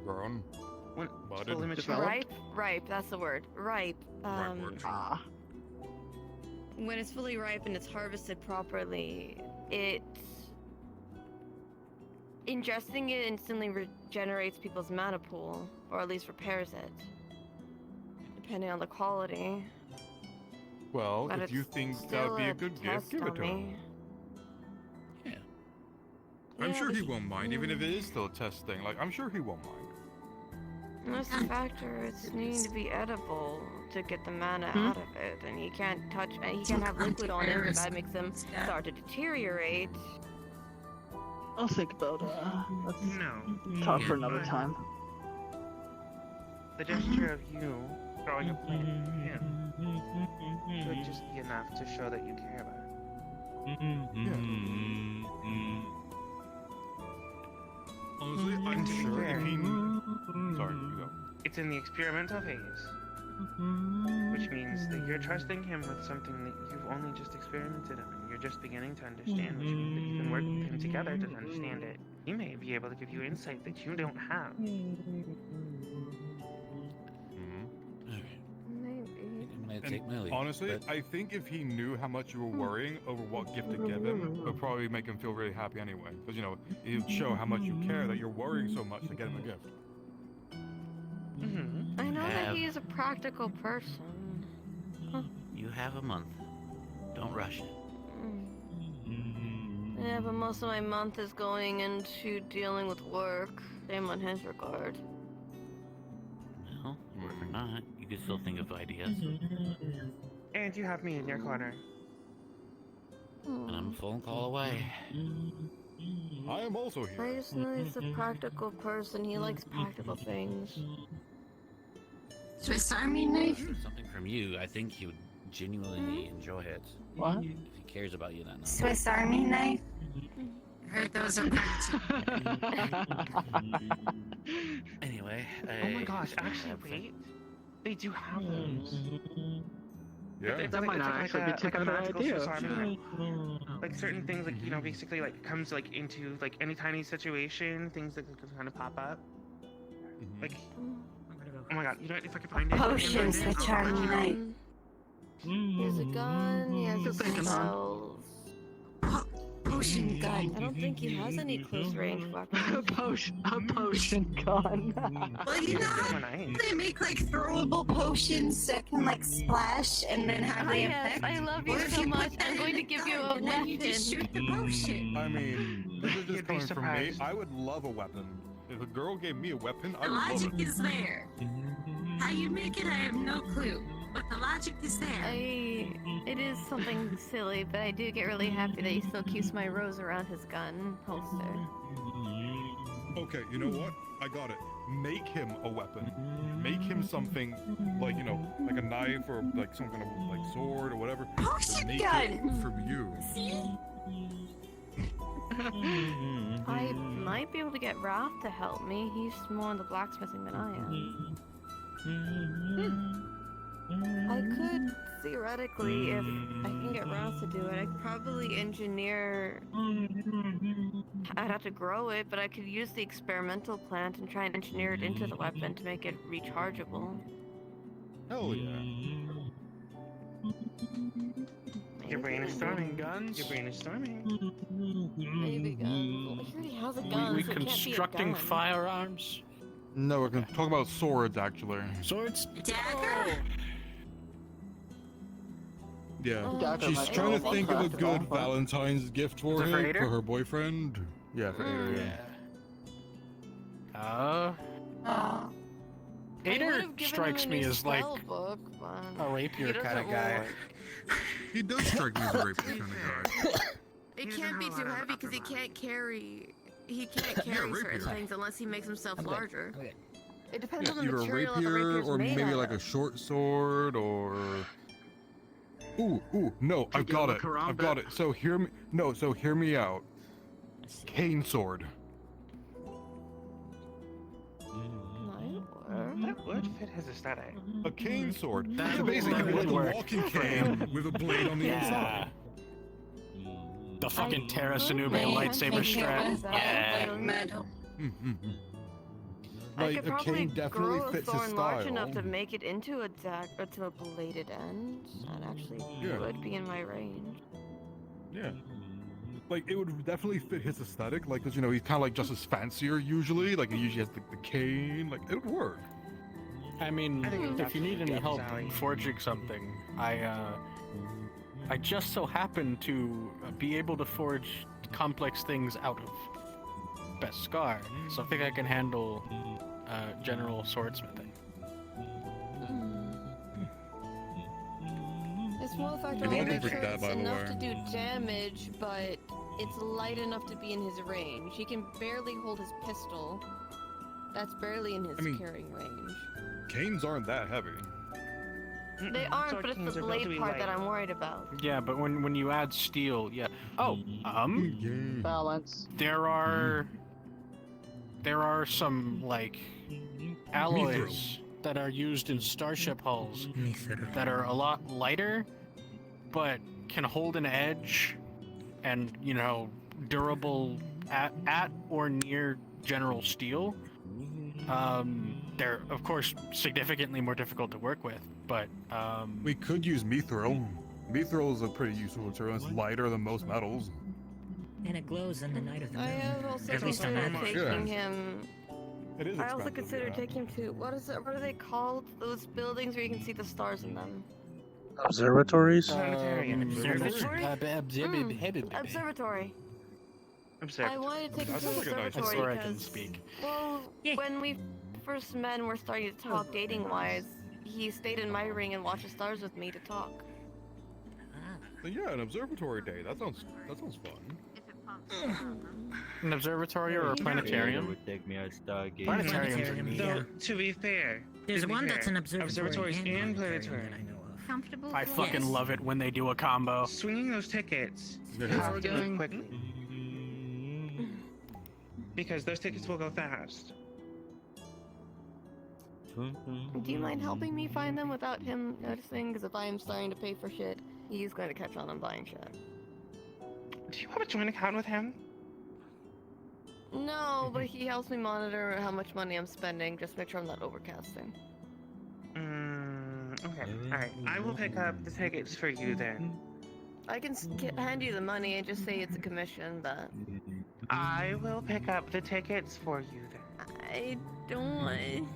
Grown. When Budded. fully mature. Ripe, that's the word. Ripe. Right word. When it's fully ripe and it's harvested properly, ingesting it instantly regenerates people's mana pool, or at least repairs it, depending on the quality. Well, But if you it's think that still would be a a good gift, test give it on to him. me. I'm Yeah, sure but he he- won't mind, even if it is still a test thing. Like, I'm sure he won't mind. That's the factor. It's needing to be edible to get the mana Hmm? out of it, and he can't touch. And he can't have liquid on it, because that makes them start to deteriorate. I'll think about let's No. talk for another But time. The gesture of you throwing a plant for him could just be enough to show that you care about it. Honestly, I'm And to be sure fair, if he... Sorry, you go. it's in the experimental phase, which means that you're trusting him with something that you've only just experimented on. You're just beginning to understand, which means that you can work with him together to understand it. He may be able to give you insight that you don't have. Maybe. I'm gonna And take my leave. honestly, but- I think if he knew how much you were worrying over what gift to give him, it would probably make him feel really happy anyway. Because, you know, it would show how much you care that you're worrying so much to get him a gift. I know that Have- he is a practical person. You have a month. Don't rush it. Yeah, but most of my month is going into dealing with work. Same on his regard. Well, work or not, you can still think of ideas. And you have me in your corner. And I'm a phone call away. I am also here. I just know he's a practical person. He likes practical things. Swiss Army knife? Something from you, I think he would genuinely enjoy it. What? If he cares about you that much. Swiss Army knife? Heard those are Anyway, Oh my gosh, actually, wait. They do have those. Yeah. It's That might not actually be too like a bad of an magical idea. Swiss Army knife. Like certain things, like, you know, basically like comes like into like any tiny situation, things that can kind of pop up. Like, oh my god, you know what, if I could find it. Potion Swiss Army knife. He has a gun, he has his spells. Potion gun. I don't think he has any close range weapons. a potion gun. Well, you know how they make like throwable potions that can like splash and then have the effect? I love you What if so you put much. that I'm in going to the give you gun a and then you just weapon. shoot the potion? I mean, this is just You'd be coming from me. surprised. I would love a weapon. If a girl gave me a weapon, I The would love logic it. is there. How you make it, I have no clue. But the logic is there. It is something silly, but I do get really happy that he still keeps my rose around his gun holster. Okay, you know what? I got it. Make him a weapon. Make him something like, you know, like a knife or like some kind of like sword or whatever. Potion Make gun! it from you. See? I might be able to get Raph to help me. He's more into blacksmithing than I am. I could, theoretically, if I can get Raph to do it, I could probably engineer... I'd have to grow it, but I could use the experimental plant and try and engineer it into the weapon to make it rechargeable. Hell yeah. Your brain is storming. Guns? Your brain is storming. Maybe guns. Well, he already has a gun, We so it can't be a constructing gun. firearms? No, we're gonna talk about swords, actually. Swords? Dagger? Yeah. Dagger She's might trying to go think of a uncraftable, good but- Valentine's gift for Is it for him, Ader? for her boyfriend. Yeah, for Ader, yeah. Ader strikes me as like book, a rapier kind of guy. He does strike me as a rapier kind of guy. It can't be too heavy because he can't carry. He can't carry certain rapier. things unless he makes himself larger. It depends Yeah, on the either a material that the rapier rapier's or made maybe out like a of. short sword or. Ooh, no, I've got it. I've got it. So hear me. No, so hear me out. Cane sword. That would fit his aesthetic. A cane sword. That So basically, would like a work walking for cane him. with a blade on the inside. The fucking Terra Sanube Maybe lightsaber make it strap. with, Yeah. like metal. I Like could a probably cane definitely grow a fits his thorn large enough style. to make it into a or to a bladed end. That actually Yeah. would be in my range. Yeah. Like, it would definitely fit his aesthetic, like, because, you know, he's kind of like just as fancier usually, like, he usually has the cane, like, it would work. I mean, I think it would if you need any definitely help fit his alley. forging something, I just so happen to be able to forge complex things out of Beskar, so I think I can handle general swordsmithing. It's more the fact You that I won't make break sure that, it's by the enough way. to do damage, but it's light enough to be in his range. He can barely hold his pistol. That's barely in his I mean- carrying range. Canes aren't that heavy. They aren't, Sword but it's canes the are built to blade be part that light. I'm worried about. Yeah, but when you add steel, yeah. Oh, Balance. there are some like alloys that are used in starship hulls that are a lot lighter, but can hold an edge, and you know, durable at or near general steel. They're of course significantly more difficult to work with, but We could use mithril. Mithril is a pretty useful material. It's lighter than most metals. And it glows in the night of the I moon. have also At least on considered that taking Yeah. him. It is I also expensive, considered yeah. taking him to what are they called? Those buildings where you can see the stars in them. Observatories? Planetarium. Observatory. Observatory. Observatory. Observatory. I wanted to take him That to sounds like a nice observatory That's where I can because, speak. well, when we first met and were starting to talk dating wise, he stayed in my ring and watched the stars with me to talk. So yeah, an observatory day. That sounds fun. An observatory or a planetarium? Would take me as Stargate. Planetariums are neat. Though, to be fair, There's to be one fair, that's an observatory observatories and and planetarium planetarium. that I know of. Comfortable. I fucking Yes. love it when they do a combo. Swinging those tickets, you Yeah. have to move quickly. Because those tickets will go fast. Do you mind helping me find them without him noticing? Because if I am starting to pay for shit, he's going to catch on buying shit. Do you have a joint account with him? No, but he helps me monitor how much money I'm spending, just make sure I'm not overcasting. Okay. Alright. I will pick up the tickets for you then. I can hand you the money and just say it's a commission, but I will pick up the tickets for you then. I don't want.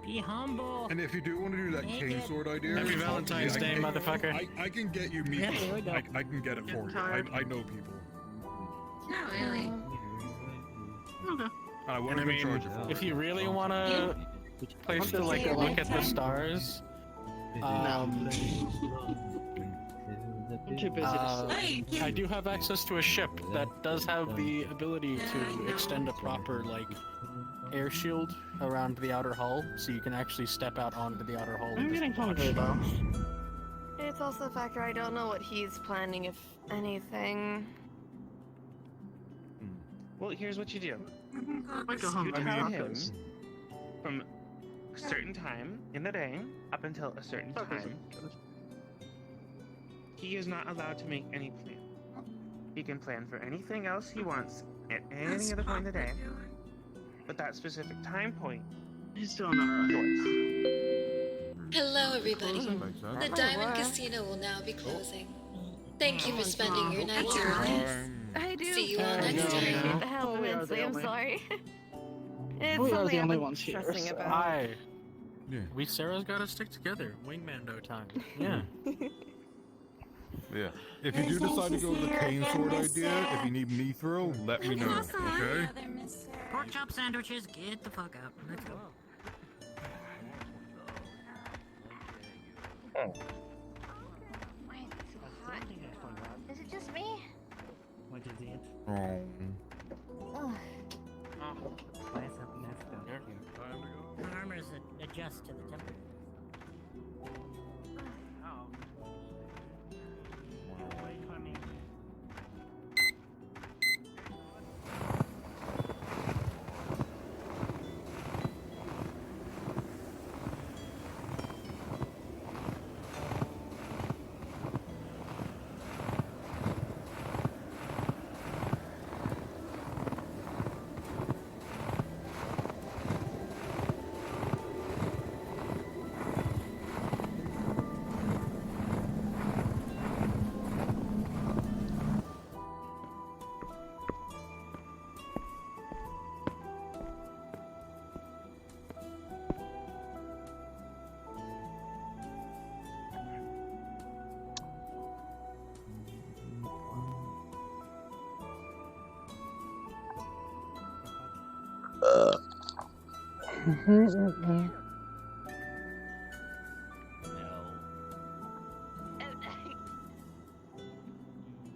Be humble. And if you do want to do that Make cane it. sword idea, Happy Valentine's Day, motherfucker. I can get you Yeah, there we mithril. go. I can get it for you. I know people. Not really. I And won't I even mean, charge you for if it. you really want a place to like look at the stars, I do have access to a ship that does have the ability to extend a proper like air shield around the outer hull, so you can actually step out onto the outer hull. I'm getting hungry though. It's also a factor I don't know what he's planning, if anything. Well, here's what you do. Like a You hungry tell him tacos. from a certain time in the day up until a certain time. He is not allowed to make any plan. He can plan for anything else he wants at any other point in the day. But that specific time point He's still not yours. Hello, everybody. Makes sense. The Diamond Casino will now be closing. Thank you for spending your night here with us. I do See you all next appreciate time. the help immensely, I'm sorry. It's We are something the I've only been ones here. stressing So. about. Yeah. We Sarah's gotta stick together. Wingmando time. Yeah. Yeah. If you do decide to go with the cane sword idea, if you need mithril, let me know. Okay. Pork chop sandwiches, get the fuck out. Let's go. Why is it so hot? Is it just me? What is it? Ugh. Spice up left. Farmers adjust to the temperature.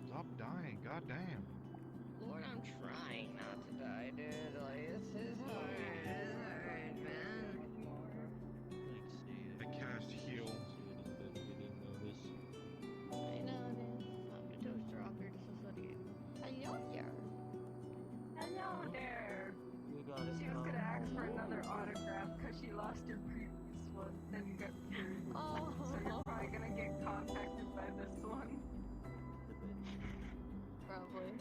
Stop dying, goddamn. Lord, I'm trying not to die, dude. Like, this is hard. It's hard, man. I cast heal. I know, dude. I'm a toaster rocker. This is what it is. Hello there. Hello there. She was gonna ask for another autograph because she lost her previous one and got cured. Oh. So you're probably gonna get contacted by this one. Probably.